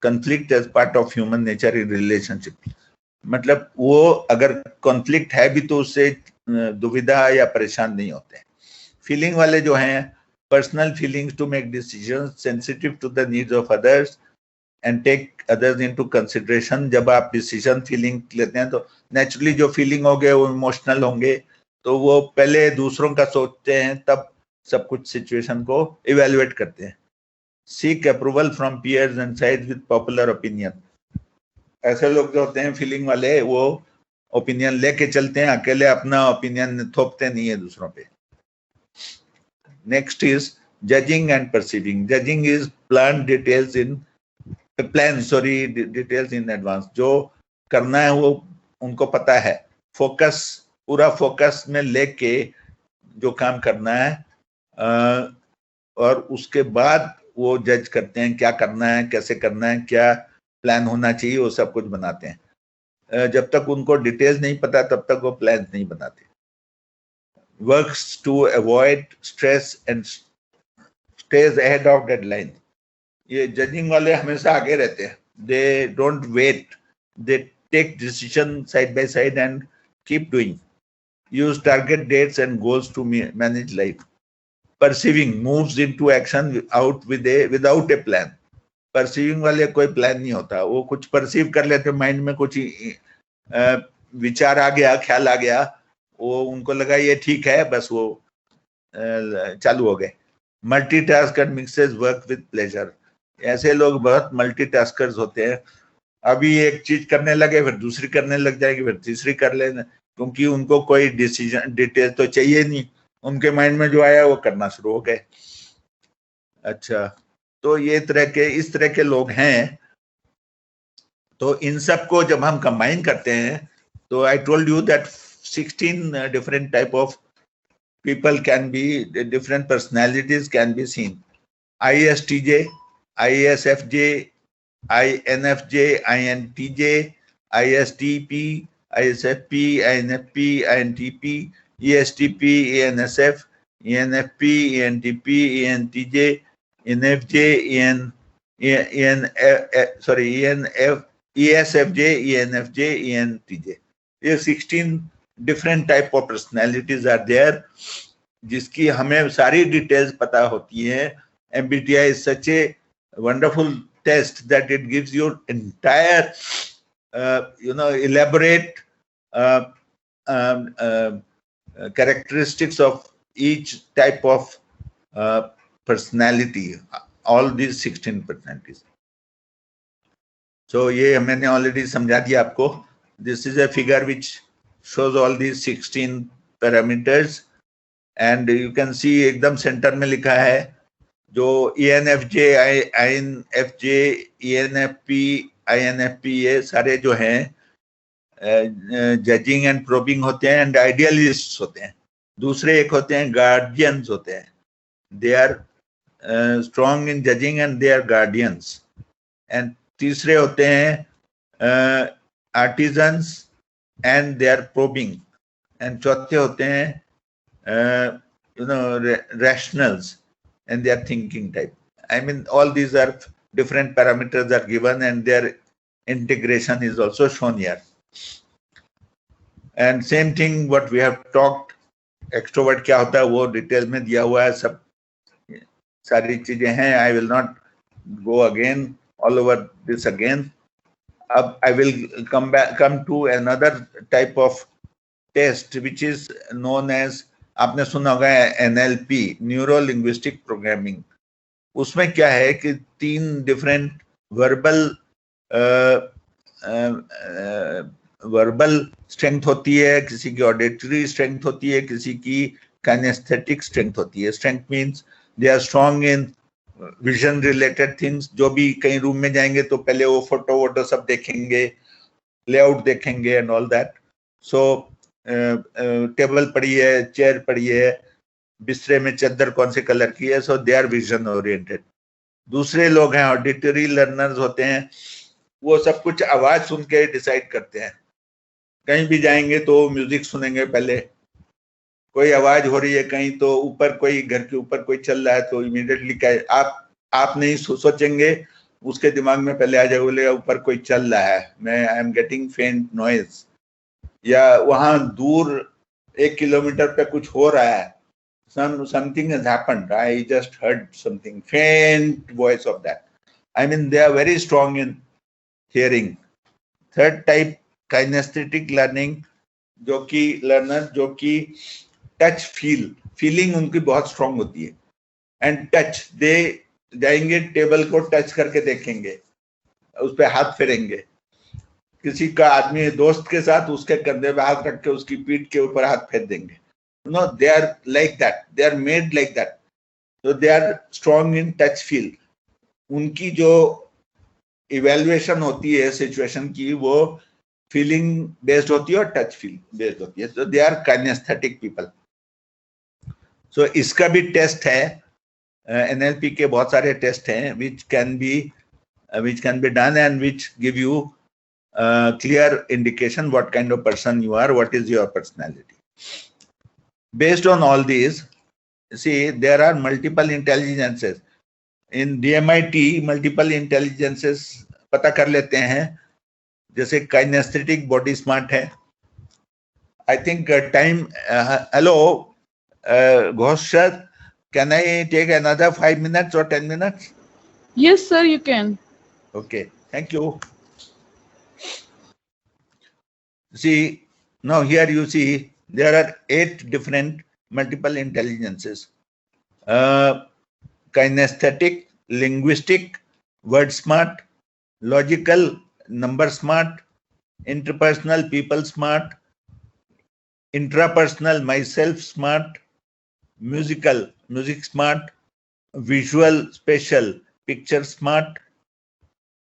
conflict as part of human nature in relationship. मतलब वो अगर कॉन्फ्लिक्ट है भी तो उससे दुविधा या परेशान नहीं होते। फीलिंग वाले जो हैं, personal feelings to make decisions, sensitive to the needs of others and take others into consideration. जब आप डिसीजन फीलिंग लेते हैं तो नेचुरली जो फीलिंग होंगे वो इमोशनल होंगे, तो वो पहले दूसरों का सोचते हैं, तब सब कुछ सिचुएशन को इवेल्युएट करते हैं। Seek approval from peers and side with popular opinion. ऐसे लोग जो होते हैं फीलिंग वाले, वो ओपिनियन लेके चलते हैं, अकेले अपना ओपिनियन थोपते नहीं है दूसरों पे। Next is judging and perceiving. Judging is plan details in advance. जो करना है वो उनको पता है, फोकस, पूरा फोकस में लेके जो काम करना है, और उसके बाद वो जज करते हैं क्या करना है, कैसे करना है, क्या प्लान होना चाहिए, वो सब कुछ बनाते हैं। जब तक उनको डिटेल्स नहीं पता तब तक वो प्लान नहीं बनाते। Works to avoid stress and stage ahead of deadline. ये जजिंग वाले हमेशा आगे रहते हैं, they don't wait, they take decision side by side and keep doing. Use target dates and goals to manage life. Perceiving moves into action out without a plan. Perceiving वाले कोई plan नहीं होता, वो कुछ परसीव कर लेते, mind में कुछ विचार आ गया, ख्याल आ गया, वो उनको लगा ये ठीक है, बस वो चालू हो गए। Multitasker mixes work with pleasure. ऐसे लोग बहुत मल्टीटास्कर्स होते हैं, अभी एक चीज करने लगे फिर दूसरी करने लग जाएगी, फिर तीसरी कर लेना, क्योंकि उनको कोई डिसीजन डिटेल तो चाहिए नहीं, उनके माइंड में जो आया वो करना शुरू हो गए। अच्छा, तो ये इस तरह के लोग हैं। तो इन सब को जब हम कंबाइन करते हैं तो आई told you that 16 different type of people can be, different personalities can be seen. ISTJ, ISFJ, INFJ, INTJ, ISTP, ISFP, INFP, INTP, ESTP, ENSF, ENFP, ENTP, ENTJ, ENFJ, ESFJ, ENFJ, ENTJ. ये 16 different type of personalities are there, जिसकी हमें सारी details पता होती हैं. MBTI is such a wonderful test that it gives you entire, elaborate characteristics of each type of personality, all these 16 personalities. So ये मैंने already समझा दिया आपको. This is a figure which shows all these 16 parameters, and you can see एकदम centre में लिखा है जो ENFJ, INFJ, ENFP, INFP, ये सारे जो हैं जजिंग एंड प्रोबिंग होते हैं एंड आइडियलिस्ट होते हैं. दूसरे एक होते हैं गार्डियंस होते हैं. They are strong in judging and they are guardians. And तीसरे होते हैं artisans and they are probing. And चौथे होते हैं rationals and they are thinking type. I mean, all these are different parameters are given and their integration is also shown here. And same thing what we have talked, extrovert क्या होता है वो detail में दिया हुआ है, सब सारी चीजें हैं. I will not go again all over this again. अब I will come to another type of test which is known as, आपने सुना होगा NLP, न्यूरो लिंग्विस्टिक प्रोग्रामिंग. उसमें क्या है कि 3 डिफरेंट वर्बल स्ट्रेंथ होती है, किसी की ऑडिटरी स्ट्रेंथ होती है, किसी की काइनेस्थेटिक स्ट्रेंथ होती है. Strength means they are strong in vision related things. जो भी कहीं रूम में जाएंगे तो पहले वो फोटो सब देखेंगे, लेआउट देखेंगे and all that. So table पड़ी है, चेयर पड़ी है, बिस्तरे में चादर कौन से कलर की है. सो दे आर विजन ओरिएंटेड. दूसरे लोग हैं ऑडिटरी लर्नर्स होते हैं, वो सब कुछ आवाज सुन के डिसाइड करते हैं. कहीं भी जाएंगे तो म्यूजिक सुनेंगे, पहले कोई आवाज हो रही है कहीं तो ऊपर कोई घर के ऊपर कोई चल रहा है तो इमीडिएटली क्या आप नहीं सोचेंगे, उसके दिमाग में पहले आ जाएगा, बोलेगा ऊपर कोई चल रहा है, मैं आई एम गेटिंग फेंट नॉइज. या वहां दूर 1 किलोमीटर पे कुछ हो रहा है, something has happened, I just heard something, faint voice of that. I mean, they are very strong in hearing. Third type, kinesthetic learning, जो कि टच फीलिंग उनकी बहुत स्ट्रांग होती है. एंड टच, दे जाएंगे टेबल को टच करके देखेंगे, उस पर हाथ फेरेंगे. किसी का आदमी दोस्त के साथ उसके कंधे पे हाथ रख के उसकी पीठ के ऊपर हाथ फेर देंगे. They are like that, they are made like that. So they are strong in touch feel. उनकी जो इवेल्युएशन होती है सिचुएशन की वो फीलिंग बेस्ड होती है और टच फील बेस्ड होती है. So they are kinesthetic people. So इसका भी टेस्ट है. NLP के बहुत सारे टेस्ट हैं which can be done and which give you clear indication what kind of person you are, what is your personality. Based on all these, see, there are multiple intelligences. In DMIT, multiple intelligences पता कर लेते हैं, जैसे kinesthetic body smart है. I think time, hello, Ghosh sir, can I take another 5 minutes or 10 minutes? Yes, sir, you can. Okay, thank you. See, now here you see there are 8 different multiple intelligences. Kinesthetic, linguistic, word smart, logical, number smart, interpersonal, people smart, intrapersonal, myself smart, musical, music smart, visual, spatial, picture smart,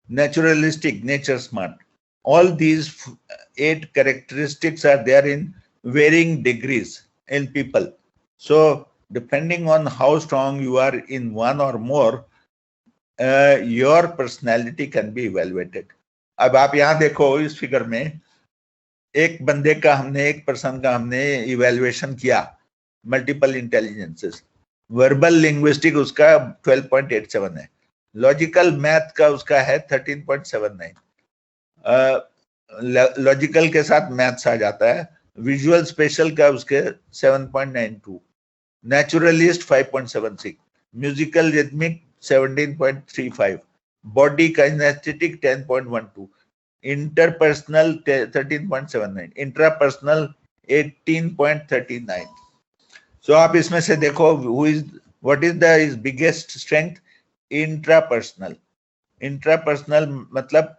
naturalistic, nature smart. All these 8 characteristics are there in varying degrees in people. So depending on how strong you are in one or more, your personality can be evaluated. अब आप यहाँ देखो इस figure में एक बंदे का हमने, एक पर्सन का हमने इवेल्युएशन किया, मल्टीपल इंटेलिजेंसेस. वर्बल लिंग्विस्टिक उसका 12.87 है, लॉजिकल मैथ का उसका है 13.79, लॉजिकल के साथ मैथ्स आ जाता है, विजुअल स्पेशल का उसके 7.92, naturalist 5.76, musical rhythmic 17.35, body kinesthetic 10.12, interpersonal 13.79, intrapersonal 18.39. So आप इसमें से देखो what is his biggest strength? Intrapersonal. Intrapersonal मतलब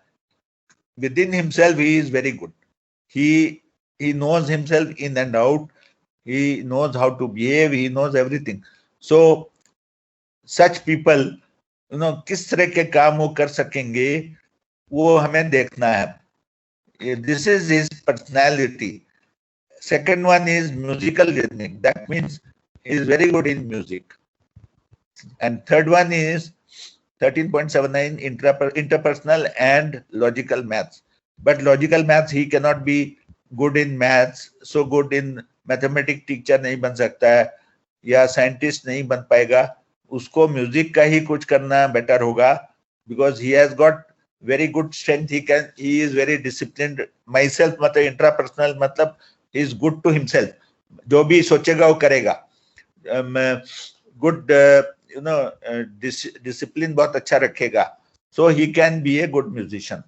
within himself he is very good. He knows himself in and out. He knows how to behave. He knows everything. So such people, you know, किस तरह के काम वो कर सकेंगे वो हमें देखना है. This is his personality. Second one is musical rhythmic. That means he is very good in music. And third one is 13.79 interpersonal and logical maths. But logical maths he cannot be good in maths, so good in mathematics teacher नहीं बन सकता है या scientist नहीं बन पाएगा. उसको music का ही कुछ करना बेटर होगा, because he has got very good strength. He is very disciplined. Myself मतलब intrapersonal मतलब he is good to himself. जो भी सोचेगा वो करेगा. Good, you know, discipline बहुत अच्छा रखेगा. So he can be a good musician.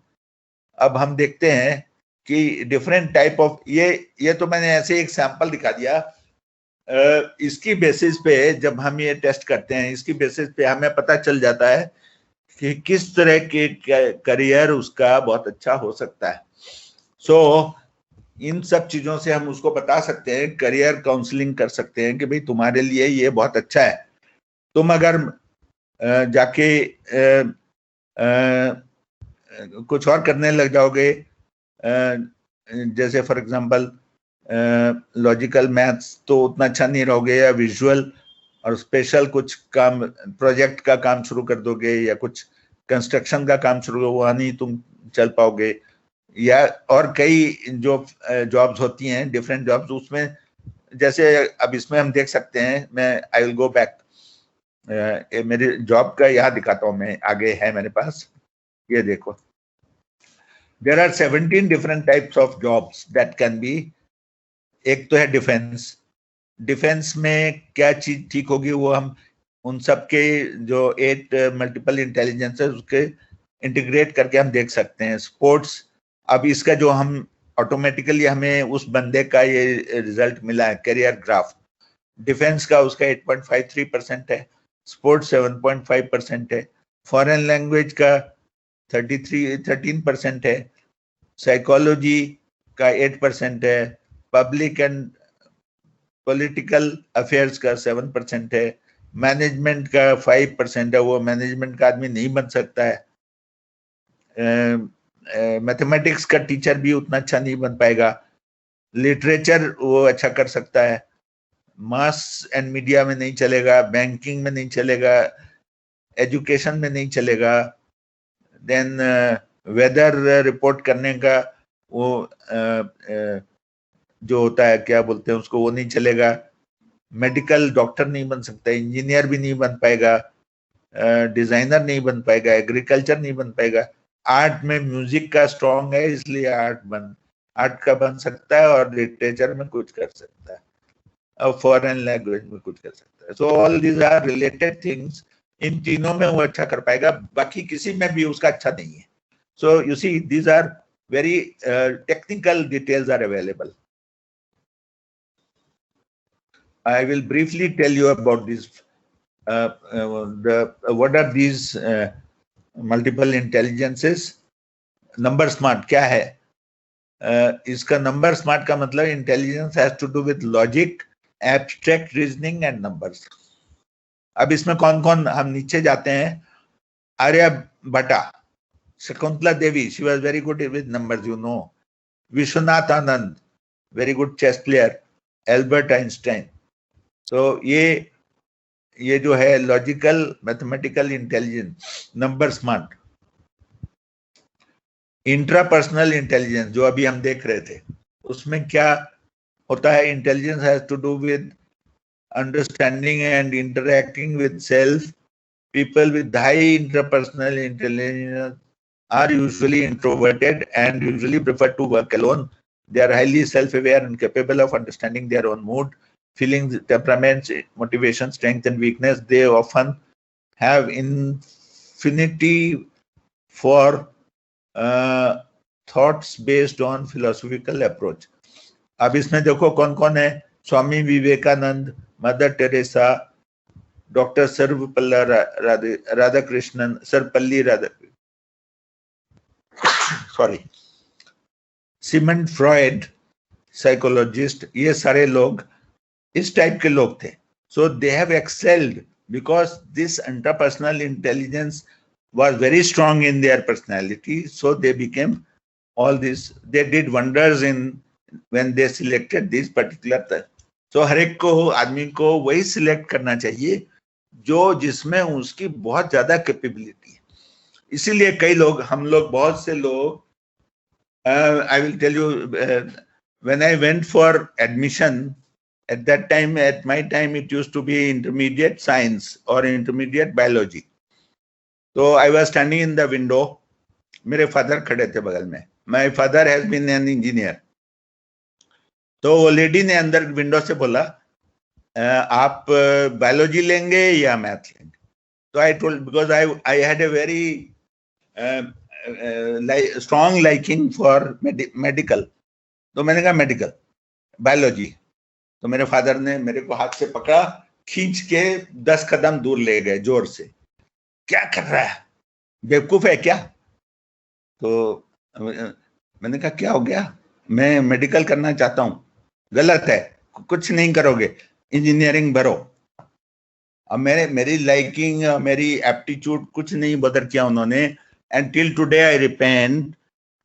अब हम देखते हैं कि different type of, ये तो मैंने ऐसे एक सैंपल दिखा दिया. इसकी बेसिस पे जब हम ये टेस्ट करते हैं, इसकी बेसिस पे हमें पता चल जाता है कि किस तरह के करियर उसका बहुत अच्छा हो सकता है. सो इन सब चीजों से हम उसको बता सकते हैं, करियर काउंसलिंग कर सकते हैं कि भाई तुम्हारे लिए ये बहुत अच्छा है. तुम अगर जाके कुछ और करने लग जाओगे, जैसे फॉर एग्जांपल लॉजिकल मैथ्स, तो उतना अच्छा नहीं रहोगे, या विजुअल और स्पेशल कुछ काम, प्रोजेक्ट का काम शुरू कर दोगे, या कुछ कंस्ट्रक्शन का काम शुरू, वहाँ नहीं तुम चल पाओगे. या और कई जो जॉब्स होती हैं, डिफरेंट जॉब्स, उसमें जैसे अब इसमें हम देख सकते हैं, मैं आई विल गो बैक, मेरे जॉब का यहाँ दिखाता हूँ मैं, आगे है मेरे पास, ये देखो. There are 17 different types of jobs that can be. एक तो है डिफेंस. डिफेंस में क्या चीज ठीक होगी, वो हम उन सब के जो 8 मल्टीपल इंटेलिजेंस है उसके इंटीग्रेट करके हम देख सकते हैं. स्पोर्ट्स, अब इसका जो हम ऑटोमेटिकली हमें उस बंदे का ये रिजल्ट मिला है, करियर ग्राफ. डिफेंस का उसका 8.53% है, स्पोर्ट्स 7.5% है, फॉरेन लैंग्वेज का 13% है, साइकोलॉजी का 8% है, पब्लिक एंड पॉलिटिकल अफेयर्स का 7% है, मैनेजमेंट का 5% है, वो मैनेजमेंट का आदमी नहीं बन सकता है. मैथमेटिक्स का टीचर भी उतना अच्छा नहीं बन पाएगा. लिटरेचर वो अच्छा कर सकता है. मास एंड मीडिया में नहीं चलेगा, बैंकिंग में नहीं चलेगा, एजुकेशन में नहीं चलेगा, देन वेदर रिपोर्ट करने का वो जो होता है क्या बोलते हैं उसको, वो नहीं चलेगा, मेडिकल डॉक्टर नहीं बन सकता, इंजीनियर भी नहीं बन पाएगा, डिजाइनर नहीं बन पाएगा, एग्रीकल्चर नहीं बन पाएगा। आर्ट में म्यूजिक का स्ट्रॉन्ग है इसलिए आर्ट का बन सकता है और लिटरेचर में कुछ कर सकता है और फॉरेन लैंग्वेज में कुछ कर सकता है। So all these are related things, इन तीनों में वो अच्छा कर पाएगा, बाकी किसी में भी उसका अच्छा नहीं है। So you see these are very technical details are available. I will briefly tell you about this. What are these multiple intelligences? Number smart क्या है? इसका number smart का मतलब intelligence has to do with logic, abstract reasoning and numbers. अब इसमें कौन कौन, हम नीचे जाते हैं. Aryabhatta, Shakuntala Devi, she was very good with numbers, you know. Vishwanath Anand, very good chess player. Albert Einstein. तो ये जो है logical mathematical intelligence, number smart. Intrapersonal intelligence जो अभी हम देख रहे थे, उसमें क्या होता है? Intelligence has to do with understanding and interacting with self. People with high intrapersonal intelligence are usually introverted and usually prefer to work alone. They are highly self-aware and capable of understanding their own mood, feelings, temperaments, motivation, strength and weakness. They often have infinity for thoughts based on philosophical approach. अब इसमें देखो कौन कौन है. Swami Vivekananda, Mother Teresa, doctor Sarvepalli Radhakrishnan, Sarvepalli Radhakrishnan, sorry, Sigmund Freud psychologist, ये सारे लोग इस टाइप के लोग थे. So they have excelled because this interpersonal intelligence was very strong in their personality. So they became all this, they did wonders in when they selected this particular. So हर एक को, आदमी को वही सिलेक्ट करना चाहिए जो जिसमें उसकी बहुत ज्यादा कैपेबिलिटी है. इसीलिए कई लोग, हम लोग, बहुत से लोग, I will tell you, when I went for admission, at that time, at my time, it used to be intermediate science or intermediate biology. So I was standing in the window. मेरे father खड़े थे बगल में. My father has been an engineer. तो वो lady ने अंदर window से बोला, आप बायोलॉजी लेंगे या मैथ लेंगे? तो I told, because I had a very strong liking for medical. तो मैंने कहा मेडिकल, बायोलॉजी. तो मेरे फादर ने मेरे को हाथ से पकड़ा, खींच के 10 कदम दूर ले गए जोर से. क्या कर रहा है, बेवकूफ है क्या? तो मैंने कहा क्या हो गया? मैं मेडिकल करना चाहता हूँ. गलत है, कुछ नहीं करोगे, इंजीनियरिंग भरो. अब मेरी लाइकिंग, मेरी एप्टीट्यूड कुछ नहीं बदल किया उन्होंने. And till today I repent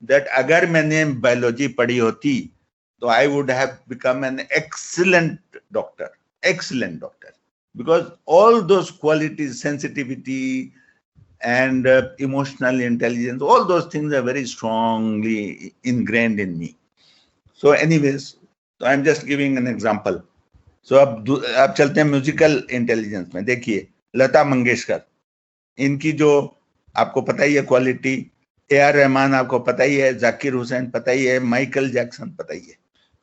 that अगर मैंने बायोलॉजी पढ़ी होती तो I would have become an excellent doctor, because all those qualities, sensitivity and emotional intelligence, all those things are very strongly ingrained in me. So anyways, so I'm just giving an example. So अब चलते हैं musical intelligence में. देखिए लता मंगेशकर, इनकी जो आपको पता ही है क्वालिटी, AR रहमान आपको पता ही है, जाकिर हुसैन पता ही है, माइकल जैक्सन पता ही है.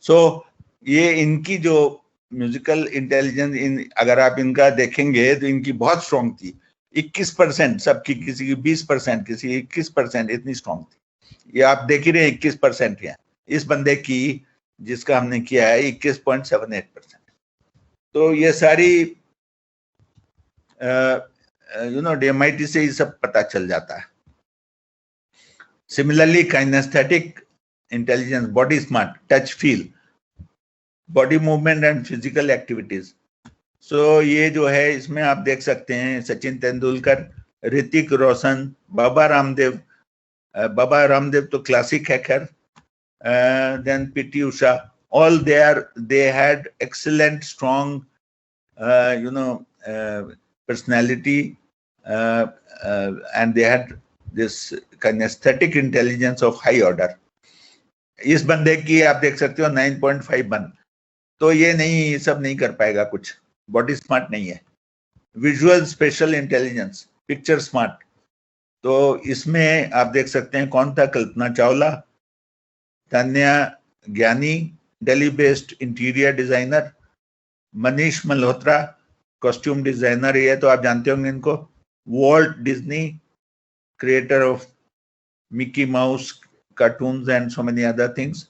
सो ये इनकी जो म्यूजिकल इंटेलिजेंस, अगर आप इनका देखेंगे तो इनकी बहुत स्ट्रांग थी. 21% सबकी, किसी की 20%, किसी की 21%, इतनी स्ट्रांग थी. ये आप देख ही रहे 21% है. इस बंदे की जिसका हमने किया है 21.78%. तो ये सारी DMIT से ये सब पता चल जाता है. Similarly kinesthetic intelligence, body smart, touch feel, body movement and physical activities. So ये जो है इसमें आप देख सकते हैं सचिन तेंदुलकर, ऋतिक रोशन, बाबा रामदेव तो क्लासिक है खैर, then PT Usha, all they had excellent, strong, personality, and they had this kinesthetic intelligence of high order. इस बंदे की आप देख सकते हो 9.51, तो ये नहीं, सब नहीं कर पाएगा कुछ, बॉडी स्मार्ट नहीं है. Visual special intelligence, picture smart, तो इसमें आप देख सकते हैं कौन था, कल्पना Chawla, Tanya Gyani, Delhi based interior designer, Manish Malhotra costume designer, ये तो आप जानते होंगे इनको, Walt Disney creator of Mickey Mouse cartoons and so many other things.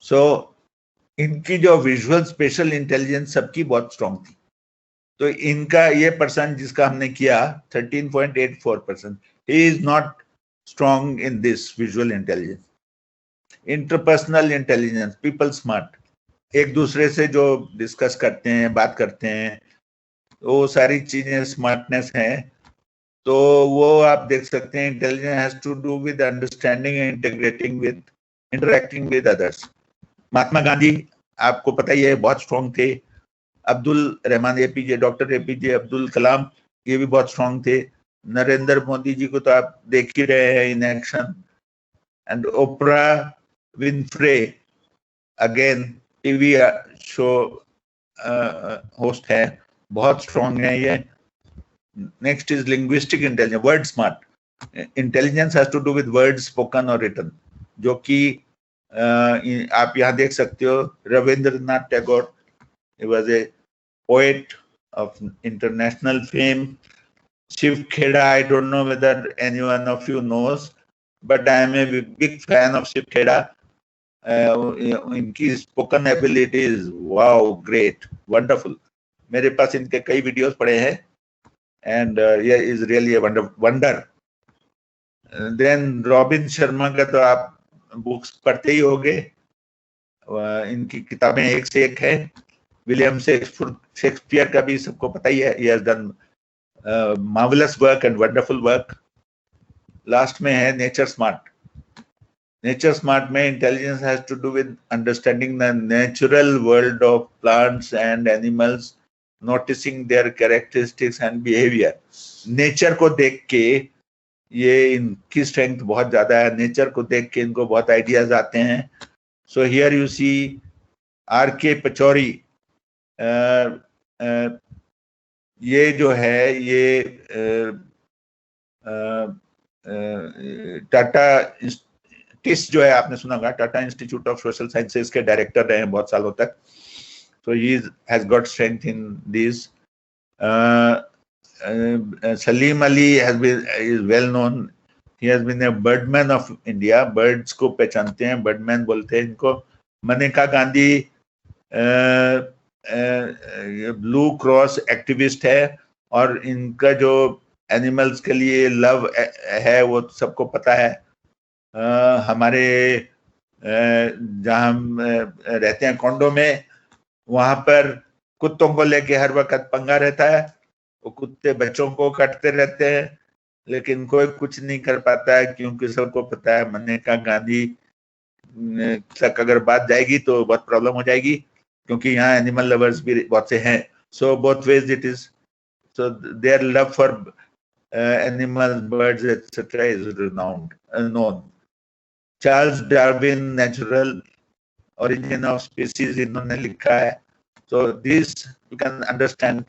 So इनकी जो विजुअल स्पेशल इंटेलिजेंस सबकी बहुत स्ट्रॉन्ग थी. तो इनका ये पर्सन जिसका हमने किया 13.84%, ही is not strong in this visual intelligence. Interpersonal intelligence, people smart, एक दूसरे से जो डिस्कस करते हैं, बात करते हैं, वो सारी चीजें स्मार्टनेस हैं. तो वो आप देख सकते हैं, intelligence has to do with understanding and integrating with, interacting with others. Mahatma Gandhi आपको पता ही है बहुत स्ट्रॉन्ग थे. Abdul Rahman APJ, doctor APJ Abdul Kalam, ये भी बहुत स्ट्रॉन्ग थे. नरेंद्र मोदी जी को तो आप देख ही रहे हैं in action. And Oprah Winfrey, again TV show host है, बहुत स्ट्रॉन्ग है ये. Next is linguistic intelligence, word smart. Intelligence has to do with word spoken और रिटन, जो कि आप यहाँ देख सकते हो. Rabindranath Tagore, he was a poet of international fame. Shiv Kheda, I don't know whether anyone of you knows, but I am a big fan of Shiv Kheda. इनकी spoken ability is wow, great, wonderful. मेरे पास इनके कई videos पड़े हैं, and yeah, is really a wonder. Then robin Sharma का तो आप books पढ़ते ही होंगे, इनकी किताबें एक से एक है. विलियम शेक्सपियर का भी सबको पता ही है. He has done marvelous work and wonderful work. Last में है नेचर स्मार्ट. नेचर स्मार्ट में intelligence has to do with understanding the natural world of plants and animals, noticing their characteristics and behaviour. Nature को देख के, ये इनकी strength बहुत ज्यादा है. नेचर को देख के इनको बहुत आइडियाज आते हैं. So here you see RK. Pachauri, ये जो है ये टाटा टिस जो है, आपने सुना होगा, Tata institute of social sciences के डायरेक्टर रहे हैं बहुत सालों तक. So he has got strength in these. Salim Ali is well known. He has been a birdman of India. Birds को पहचानते हैं, birdman बोलते हैं इनको. Maneka Gandhi blue cross activist है, और इनका जो एनिमल्स के लिए लव है वो सबको पता है. हमारे जहाँ हम रहते हैं कॉन्डो में, वहां पर कुत्तों को लेके हर वक्त पंगा रहता है. वो कुत्ते बच्चों को काटते रहते हैं, लेकिन कोई कुछ नहीं कर पाता है, क्योंकि सबको पता है मनेका गांधी तक अगर बात जाएगी तो बहुत प्रॉब्लम हो जाएगी, क्योंकि यहाँ एनिमल लवर्स भी बहुत से हैं. So both ways it is. So their love for animals, birds etcetera is renowned known. Charles Darwin, natural origin of species, इन्होंने लिखा है. So this you can understand.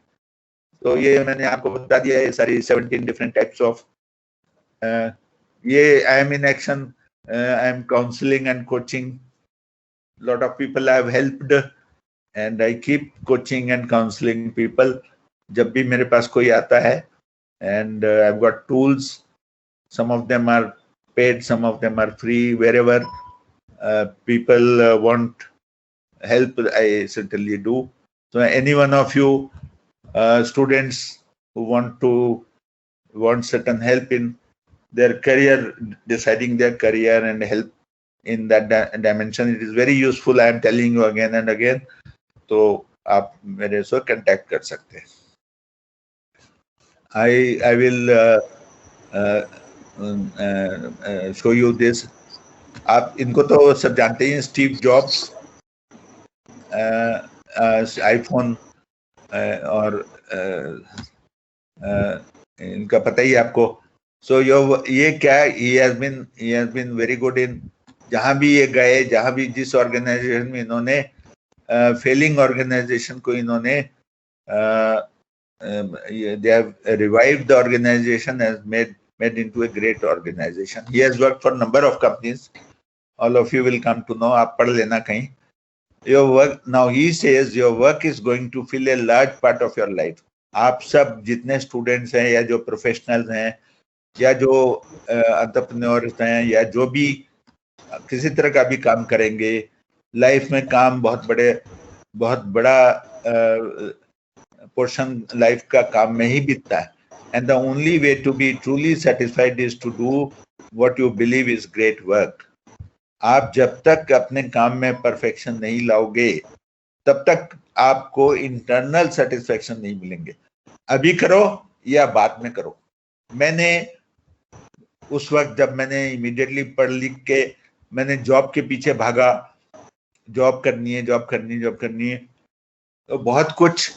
तो ये मैंने आपको बता दिया है सारी 17 different types of. ये I am in action. I am counseling and coaching. Lot of people I have helped, and I keep coaching and counseling people. जब भी मेरे पास कोई आता है, and I've got tools. Some of them are paid, some of them are free. Wherever people want help, I certainly do. So any one of you students who want certain help in their career, deciding their career and help in that dimension, it is very useful. I am telling you again and again. तो आप मेरे से contact कर सकते हैं. I will show you this. आप इनको तो सब जानते हैं, स्टीव जॉब्स. आईफोन और इनका पता ही आपको। सो ये क्या, he has been very good in, जहां भी ये गए, जहां भी जिस ऑर्गेनाइजेशन में इन्होंने फेलिंग ऑर्गेनाइजेशन को इन्होंने they have revived the organization, has made into a great organization. He has worked for a number of companies. All of you will come to know. आप पढ़ लेना कहीं. Your work, now he says your work is going to fill a large part of your life. आप सब जितने students हैं या जो प्रोफेशनल्स हैं या जो एंटरप्रेन्योर्स हैं या जो भी किसी तरह का भी काम करेंगे, लाइफ में काम बहुत बड़ा पोर्शन लाइफ का काम में ही बीतता है. And the only way to be truly satisfied is to do what you believe is great work. आप जब तक अपने काम में परफेक्शन नहीं लाओगे तब तक आपको इंटरनल सेटिस्फेक्शन नहीं मिलेंगे. अभी करो या बाद में करो. मैंने उस वक्त जब मैंने इमीडिएटली पढ़ लिख के मैंने जॉब के पीछे भागा, जॉब करनी है, तो बहुत कुछ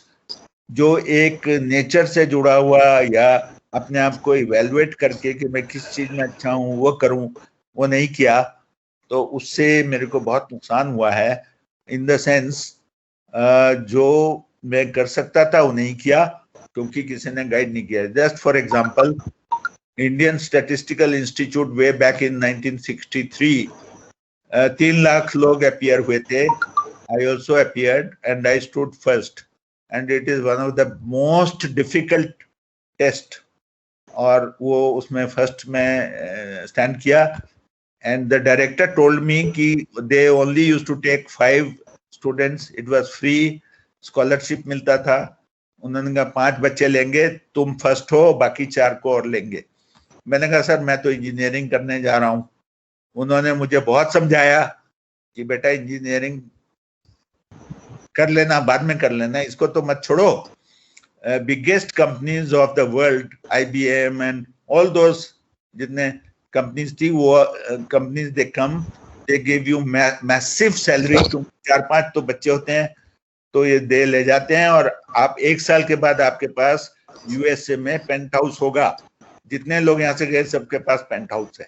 जो एक नेचर से जुड़ा हुआ या अपने आप को इवेलुएट करके कि मैं किस चीज में अच्छा हूँ वो करूँ, वो नहीं किया. तो उससे मेरे को बहुत नुकसान हुआ है. इन द सेंस जो मैं कर सकता था वो नहीं किया क्योंकि किसी ने गाइड नहीं किया. Just for example, Indian Statistical Institute way back in 1963 3 lakh लोग अपीयर हुए थे. I also appeared and I stood first and it is one of the most difficult test. और वो उसमें फर्स्ट में स्टैंड किया. And the director told me कि they only used to take 5 students. It was free, scholarship मिलता था. उन्होंने कहा 5 बच्चे लेंगे, तुम फर्स्ट हो, बाकी 4 को और लेंगे. मैंने कहा सर मैं तो इंजीनियरिंग करने जा रहा हूँ. उन्होंने मुझे बहुत समझाया कि बेटा इंजीनियरिंग कर लेना, बाद में कर लेना, इसको तो मत छोड़ो. Biggest companies of the world, IBM and all those जितने कंपनीज थी, वो companies they come, they give you massive salary. 4-5 तो बच्चे होते हैं तो ये दे ले जाते हैं और आप 1 साल के बाद आपके पास USA में पेंट हाउस होगा. जितने लोग यहाँ से गए सबके पास पेंट हाउस है.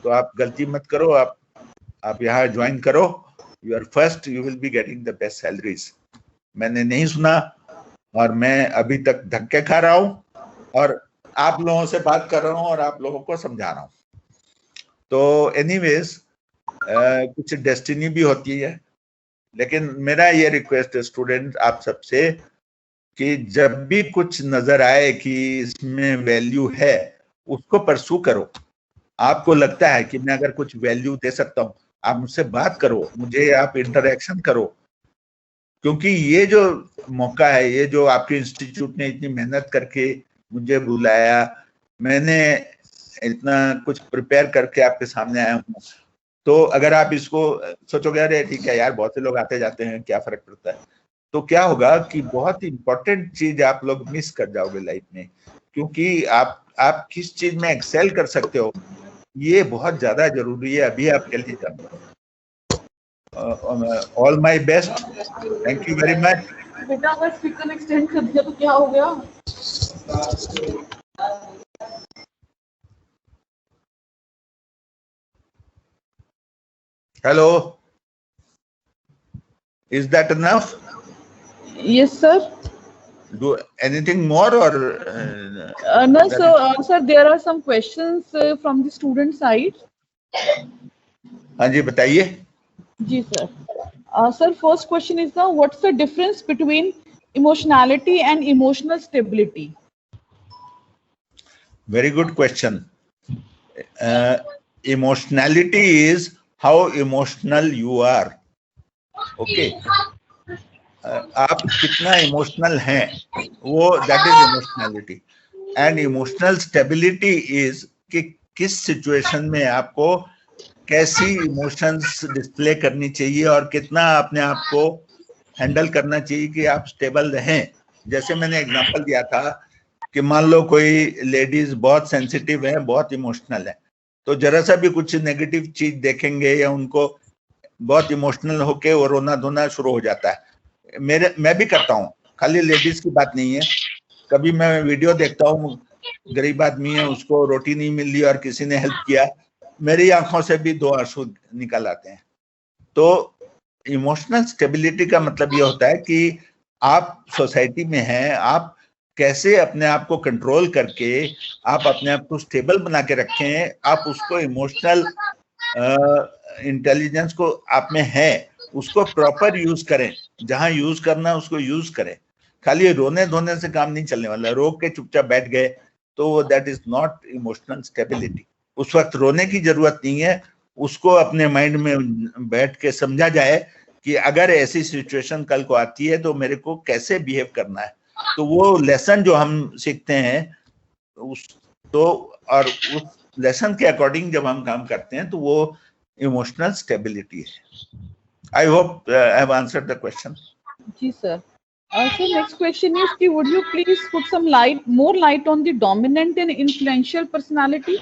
तो आप गलती मत करो, आप यहाँ ज्वाइन करो. You are first, you will be getting the best salaries. मैंने नहीं सुना और मैं अभी तक धक्के खा रहा हूँ और आप लोगों से बात कर रहा हूँ और आप लोगों को समझा रहा हूँ. तो एनीवेज कुछ डेस्टिनी भी होती है. लेकिन मेरा ये रिक्वेस्ट है स्टूडेंट आप सबसे कि जब भी कुछ नजर आए कि इसमें वैल्यू है उसको परसू करो. आपको लगता है कि मैं अगर कुछ वैल्यू दे सकता हूँ, आप मुझसे बात करो, मुझे आप इंटरेक्शन करो. क्योंकि ये जो मौका है, ये जो आपके इंस्टीट्यूट ने इतनी मेहनत करके मुझे बुलाया, मैंने इतना कुछ प्रिपेयर करके आपके सामने आया हूँ. तो अगर आप इसको सोचोगे अरे ठीक है यार बहुत से लोग आते जाते हैं, क्या फर्क पड़ता है, तो क्या होगा कि बहुत इंपॉर्टेंट चीज आप लोग मिस कर जाओगे लाइफ में. क्योंकि आप किस चीज में एक्सेल कर सकते हो ये बहुत ज्यादा जरूरी है अभी आपके लिए जानना. All my best, thank you very much. बेटा अगर स्पीकर एक्सटेंड कर दिया तो क्या हो गया? Hello, is that enough? Yes sir. Do anything more or No sir, sir there are some questions from the student side. हाँ जी बताइए. जी sir. Sir, first question is what's the difference between emotionality and emotional stability? Very good question. Emotionality is how emotional you are. Okay. आप कितना emotional हैं वो, that is emotionality. And emotional stability is कि किस situation में आपको कैसी emotions display करनी चाहिए और कितना अपने आप को हैंडल करना चाहिए कि आप स्टेबल रहें. जैसे मैंने एग्जांपल दिया था कि मान लो कोई लेडीज बहुत सेंसिटिव है, बहुत इमोशनल है, तो जरा सा भी कुछ नेगेटिव चीज देखेंगे या उनको बहुत इमोशनल होके वो रोना धोना शुरू हो जाता है। मैं भी करता हूँ, खाली लेडीज की बात नहीं है। कभी मैं वीडियो देखता हूँ, गरीब आदमी है, उसको रोटी नहीं मिल रही और किसी ने हेल्प किया, मेरी आंखों से भी 2 आंसू निकल आते हैं। तो इमोशनल स्टेबिलिटी का मतलब ये होता है कि आप सोसाइटी में हैं, आप कैसे अपने आप को कंट्रोल करके आप अपने आप को स्टेबल बना के रखें, आप उसको इमोशनल इंटेलिजेंस को आप में है, उसको प्रॉपर यूज करें, जहां यूज करना उसको यूज करें। खाली रोने धोने से काम नहीं चलने वाला, रो के चुपचाप बैठ गए तो that is not emotional stability. उस वक्त रोने की जरूरत नहीं है, उसको अपने माइंड में बैठ के समझा जाए कि अगर ऐसी सिचुएशन कल को आती है तो मेरे को कैसे बिहेव करना है। तो वो लेसन जो हम सीखते हैं उस लेसन के अकॉर्डिंग जब हम काम करते हैं तो वो इमोशनल स्टेबिलिटी है। I hope I have answered the question. जी sir. So next question is, would you please put some more light on the dominant and influential personality?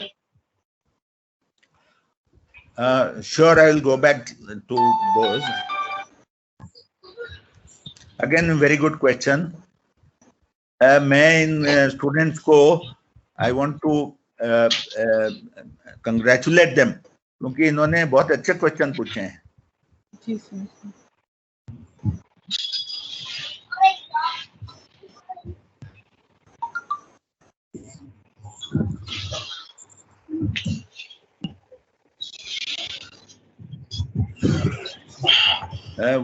Sure, I will go back to those. Again, very good question. मैं इन students को I want to congratulate them क्योंकि इन्होंने बहुत अच्छे question पूछे हैं। जी sir.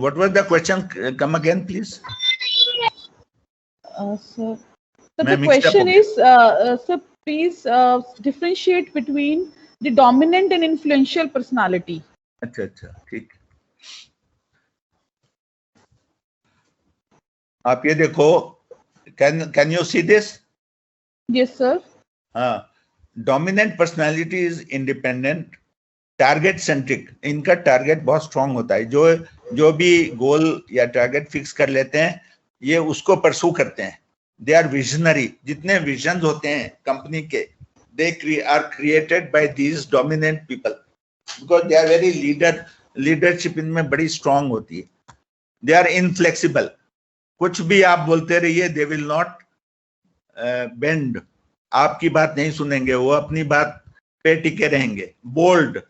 What was the question? Come again, please. Sir, the question is, sir, please differentiate between the dominant and influential personality. अच्छा, ठीक। आप ये देखो, can you see this? Yes, sir. हाँ, dominant personality is independent, target centric. इनका target बहुत strong होता है, जो भी गोल या टारगेट फिक्स कर लेते हैं ये उसको परसू करते हैं। They are visionary. जितने विजन होते हैं कंपनी के, they are created by these dominant people because they are very leadership इनमें बड़ी स्ट्रांग होती है। They are inflexible. कुछ भी आप बोलते रहिए, दे विल नॉट बेंड। आपकी बात नहीं सुनेंगे, वो अपनी बात पे टिके रहेंगे। Bold,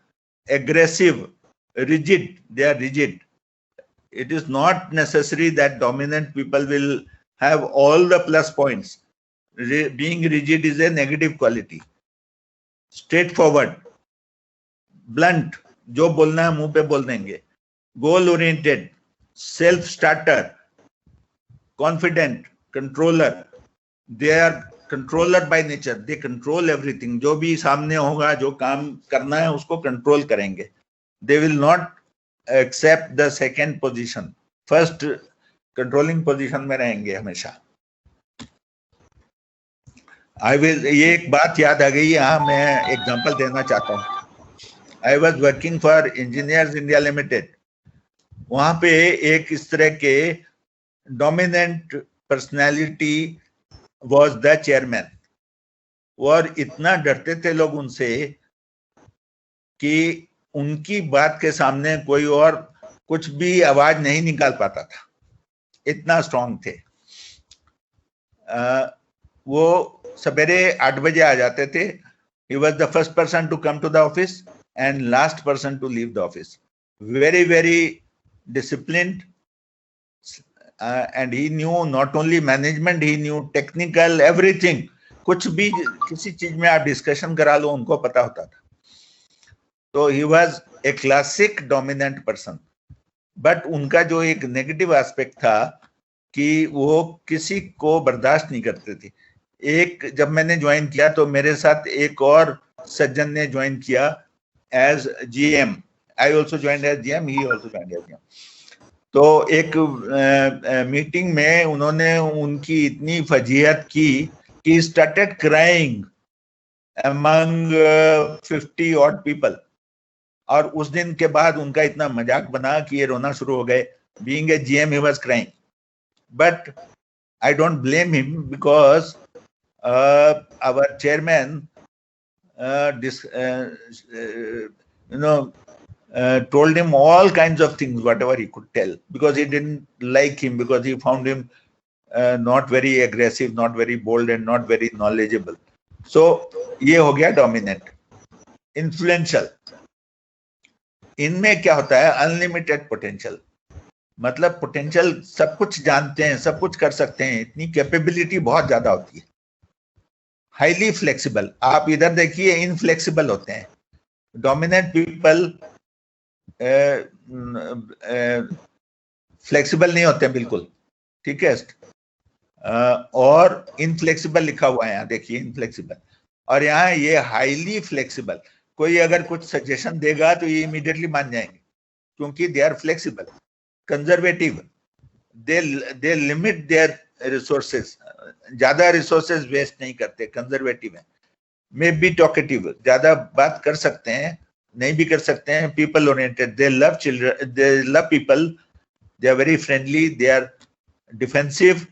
aggressive, rigid, they are rigid. It is not necessary that dominant people will have all the plus points. Being rigid is a negative quality. Straightforward, blunt, जो बोलना है मुंह पे बोल देंगे। Goal oriented, self starter, confident, controller. They are controller by nature, they control everything. जो भी सामने होगा, जो काम करना है उसको कंट्रोल करेंगे। They will not accept the second position, first controlling position में रहेंगे हमेशा। ये एक बात याद आ गई, यहाँ मैं एग्जांपल देना चाहता हूँ। I was working for engineers India limited. वहां पे एक इस तरह के dominant personality was the chairman। और इतना डरते थे लोग उनसे कि उनकी बात के सामने कोई और कुछ भी आवाज नहीं निकाल पाता था, इतना स्ट्रांग थे। वो सवेरे 8 बजे आ जाते थे। He was the first person to come to the office and last person to leave the office. Very, very disciplined. And he knew not only management, he knew technical, everything. कुछ भी किसी चीज में आप डिस्कशन करा लो, उनको पता होता था। तो he was a classic dominant person. But उनका जो एक नेगेटिव एस्पेक्ट था कि वो किसी को बर्दाश्त नहीं करते थे। एक जब मैंने ज्वाइन किया तो मेरे साथ एक और सज्जन ने ज्वाइन किया as GM. I also join as GM, he also join as GM. तो एक मीटिंग में उन्होंने उनकी इतनी फजीहत की कि started crying among 50 odd people. और उस दिन के बाद उनका इतना मजाक बना कि ये रोना शुरू हो गए। Being a GM he was crying, but I don't blame him because our chairman told him all kinds of things, whatever he could tell, because he didn't like him, because he found him not very aggressive, not very bold, and not very knowledgeable. So ये हो गया dominant. Influential. इनमें क्या होता है? Unlimited potential, मतलब potential, सब कुछ जानते हैं, सब कुछ कर सकते हैं, इतनी कैपेबिलिटी बहुत ज्यादा होती है. Highly flexible. आप इधर देखिए, इनफ्लेक्सिबल होते हैं. डोमिनेंट पीपल फ्लेक्सिबल नहीं होते हैं बिल्कुल, ठीक है. और इनफ्लेक्सिबल लिखा हुआ है यहाँ, देखिए इनफ्लेक्सिबल. और यहाँ ये हाईली फ्लेक्सिबल. कोई अगर कुछ सजेशन देगा तो ये इमीडिएटली मान जाएंगे, क्योंकि they are flexible. Conservative, they limit their resources, ज्यादा रिसोर्सेज वेस्ट नहीं करते, कंजर्वेटिव है. मे बी टॉकेटिव, ज्यादा बात कर सकते हैं, नहीं भी कर सकते हैं. People oriented, they love children, they love people, they are very friendly, they are defensive,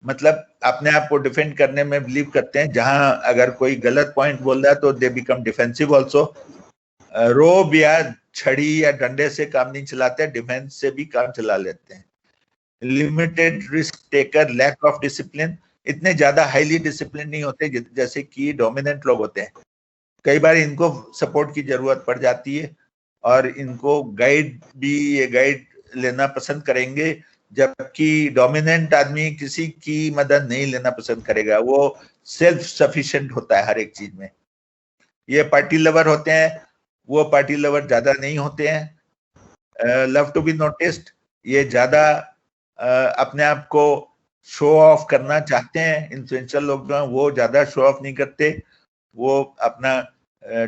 मतलब अपने आप को डिफेंड करने में बिलीव करते हैं. जहां अगर कोई गलत पॉइंट बोल रहा है तो दे बिकम डिफेंसिव ऑल्सो. रोब या छड़ी या डंडे से काम नहीं चलाते, डिफेंस से भी काम चला लेते हैं. Limited risk taker, lack of discipline, इतने ज्यादा हाईली डिसिप्लिन नहीं होते जैसे कि डोमिनेंट लोग होते हैं. कई बार इनको सपोर्ट की जरूरत पड़ जाती है और इनको गाइड भी, ये गाइड लेना पसंद करेंगे, जबकि डोमिनेंट आदमी किसी की मदद नहीं लेना पसंद करेगा. वो सेल्फ सफिशिएंट होता है हर एक चीज में. ये पार्टी लवर होते हैं, वो पार्टी लवर ज्यादा नहीं होते हैं. लव टू बी नोटिस्ड, ये ज्यादा अपने आप को शो ऑफ करना चाहते हैं. इन्फ्लुएंशियल लोग जो हैं वो ज्यादा शो ऑफ नहीं करते, वो अपना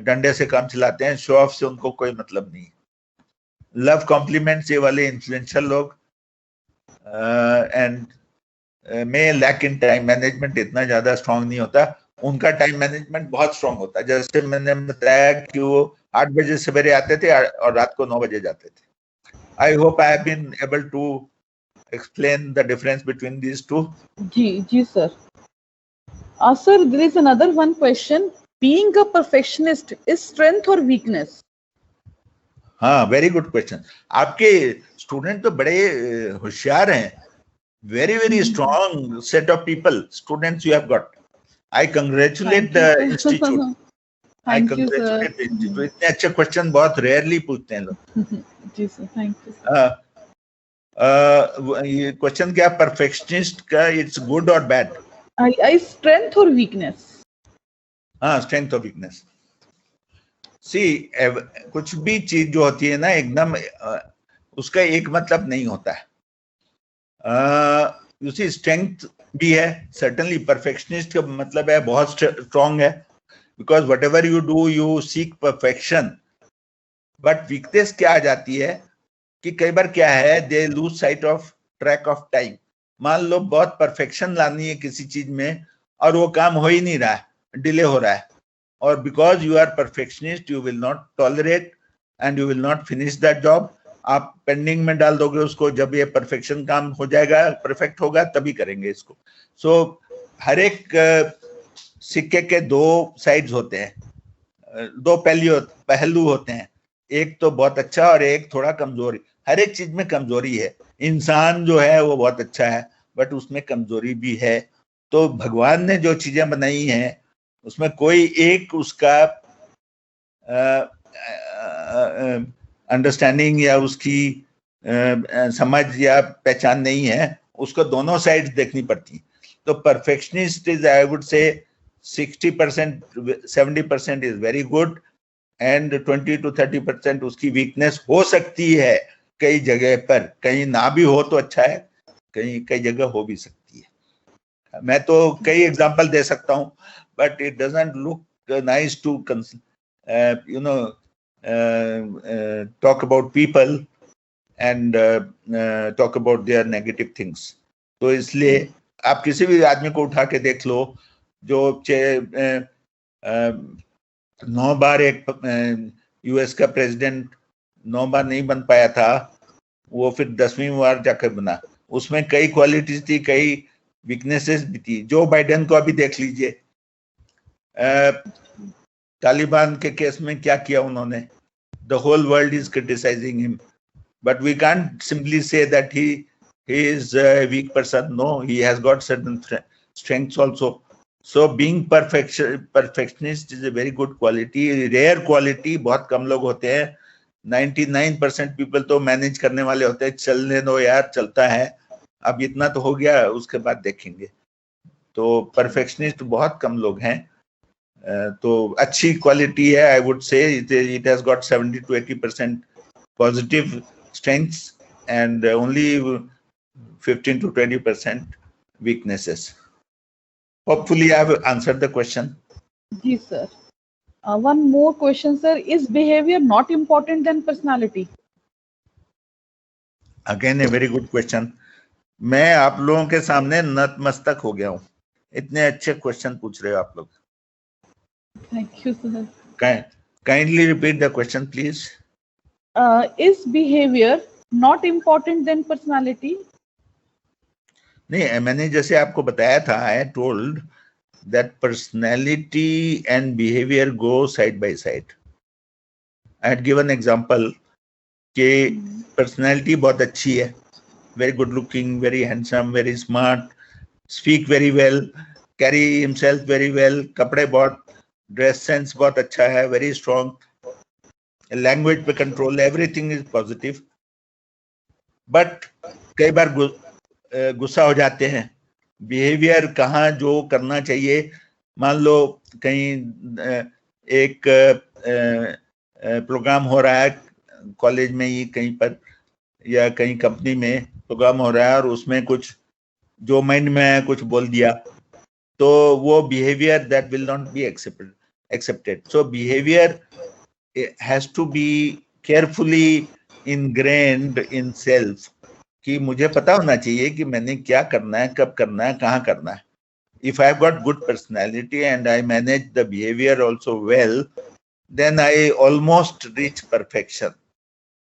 डंडे से काम चलाते हैं. शो ऑफ से उनको कोई मतलब नहीं. लव कॉम्प्लीमेंट्स, ये वाले इन्फ्लुएंशियल लोग. एंड में लैक इन टाइम मैनेजमेंट, इतना ज्यादा स्ट्रांग नहीं होता. उनका टाइम मैनेजमेंट बहुत स्ट्रांग होता है. जैसे मैंने बताया कि वो 8 बजे सवेरे आते थे और रात को 9 बजे जाते थे. I hope I have been able to explain the difference between these two. जी sir. Sir, there is another one question. Being a perfectionist is strength or weakness? हाँ, very good question. आपके स्टूडेंट तो बड़े होशियार हैं. Very strong set of people, students you have got. I congratulate the institute. I congratulate the institute. इतने अच्छे question बहुत rarely पूछते हैं लोग. जी सर, थैंक यू. ये क्वेश्चन क्या, परफेक्शनिस्ट का इट्स गुड और बैड? आई स्ट्रेंथ और वीकनेस. हाँ, स्ट्रेंथ और वीकनेस. सी, कुछ भी चीज जो होती है ना, एकदम उसका एक मतलब नहीं होता है. यू सी, स्ट्रेंथ भी है सर्टेनली. परफेक्शनिस्ट का मतलब है बहुत स्ट्रांग है, because what ever you do you seek perfection. But weakness क्या आ जाती है कि कई बार क्या है, they lose sight of track of time. मान लो बहुत परफेक्शन लानी है किसी चीज में और वो काम हो ही नहीं रहा है, डिले हो रहा है, और because you are perfectionist you will not tolerate and you will not finish that job. आप पेंडिंग में डाल दोगे उसको. जब ये परफेक्शन काम हो जाएगा, परफेक्ट होगा, तभी करेंगे इसको. सो हर एक सिक्के के 2 साइड्स होते हैं, 2 पहलू होते हैं. एक तो बहुत अच्छा और एक थोड़ा कमजोरी. हर एक चीज में कमजोरी है. इंसान जो है वो बहुत अच्छा है, बट उसमें कमजोरी भी है. तो भगवान ने जो चीजें बनाई हैं उसमें कोई एक उसका अंडरस्टैंडिंग या उसकी समझ या पहचान नहीं है. उसको दोनों साइड्स देखनी पड़ती. तो perfectionist is, I would say 60%, 70% is very good and 20 to 30% उसकी वीकनेस हो सकती है. कई जगह पर, कहीं ना भी हो तो अच्छा है, कई जगह हो भी सकती है. मैं तो कई एग्जांपल दे सकता हूँ, but it doesn't look nice to you know talk about people and talk about their negative things. तो इसलिए आप किसी भी आदमी को उठा के देख लो जो 9 बार एक यूएस का प्रेसिडेंट 9 बार नहीं बन पाया था, वो फिर 10वीं बार जाकर बना. उसमें कई क्वालिटीज थी, कई वीकनेसेस भी थी. जो बाइडेन को अभी देख लीजिए, तालिबान के केस में क्या किया उन्होंने. the whole world is criticizing him. But we can't simply say that he is a weak person. No, he has got certain strengths also. So being perfectionist is a very good quality, rare quality. बहुत कम लोग होते हैं. 99% people तो manage करने वाले होते हैं. चलने दो यार, चलता है. अब इतना तो हो गया, उसके बाद देखेंगे. तो परफेक्शनिस्ट बहुत कम लोग हैं. तो अच्छी क्वालिटी है. I would say it has got 70 to 80% positive strengths and only 15 to 20% weaknesses. Hopefully I have answered the question. Yes, sir. One more question, sir. Is behavior not important than personality? Again a very good question. मैं आप लोगों के सामने नतमस्तक हो गया हूँ. इतने अच्छे क्वेश्चन पूछ रहे हो आप लोग. Thank you, sir. Kindly repeat the question, please. Is behavior not important than personality? नहीं, मैंने जैसे आपको बताया था, I told that personality and behavior go side by side. I had given example कि personality बहुत अच्छी है, very good looking, very handsome, very smart, speak very well, carry himself very well, कपड़े बहुत, dress sense बहुत अच्छा है, very strong, language पे control, everything is positive. But कई बार गुस्सा हो जाते हैं. बिहेवियर कहाँ जो करना चाहिए, मान लो कहीं एक प्रोग्राम हो रहा है कॉलेज में ही कहीं पर या कहीं कंपनी में प्रोग्राम हो रहा है और उसमें कुछ जो माइंड में है कुछ बोल दिया, तो वो behaviour that will not be accepted. So behaviour has to be carefully ingrained in self कि मुझे पता होना चाहिए कि मैंने क्या करना है, कब करना है, कहाँ करना है. If I have got good personality and I manage the behavior also well, then I almost reach perfection.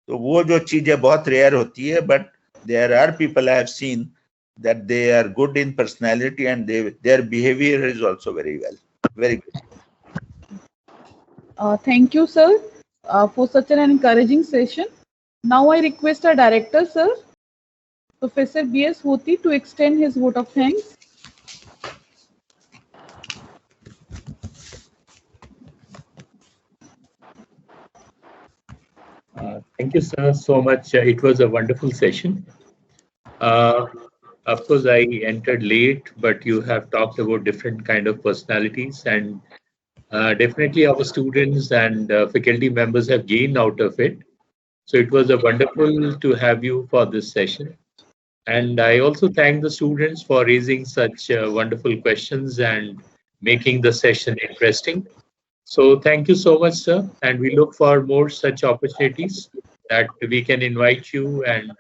तो वो जो चीजें बहुत रेयर होती है, but there are people I have seen that they are good in personality and their behavior is also very well, very good. Thank you, sir, for such an encouraging session. Now I request our director, sir, Professor B.S. Hoti, to extend his vote of thanks. Thank you, sir, so much. It was a wonderful session. Of course, I entered late, but you have talked about different kind of personalities, and definitely our students and faculty members have gained out of it. So it was a wonderful to have you for this session. And I also thank the students for raising such wonderful questions and making the session interesting. So thank you so much, sir. And we look for more such opportunities that we can invite you and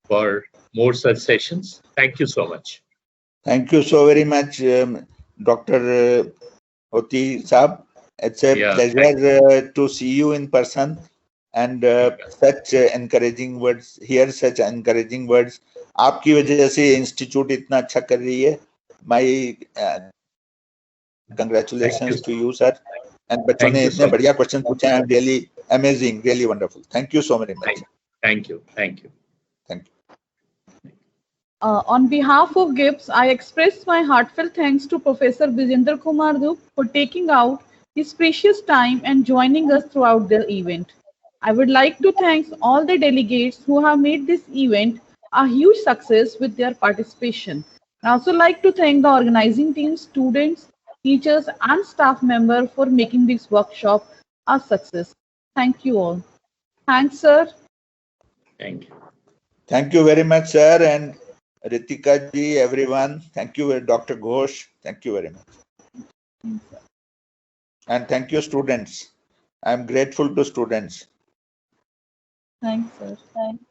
for more such sessions. Thank you so much. Thank you so very much, Dr. Hoti Saab. It's a pleasure to see you in person and such encouraging words, hear such encouraging words. आपकी वजह से institute इतना अच्छा कर रही है. My congratulations to you, sir. And बच्चों ने इतने बढ़िया क्वेश्चन पूछे हैं. Really amazing, really wonderful. Thank you so very much. Thank you. Thank you. Thank you. On behalf of GIPS, I express my heartfelt thanks to Professor Bijender Kumar Dhup for taking out his precious time and joining us throughout the event. I would like to thank all the delegates who have made this event a huge success with their participation. I also like to thank the organizing team, students, teachers, and staff members for making this workshop a success. Thank you all. Thanks, sir. Thank you. Thank you very much, sir, and Ritika ji, everyone. Thank you, Dr. Ghosh. Thank you very much. And thank you, students. I am grateful to students. Thanks, sir. Thanks.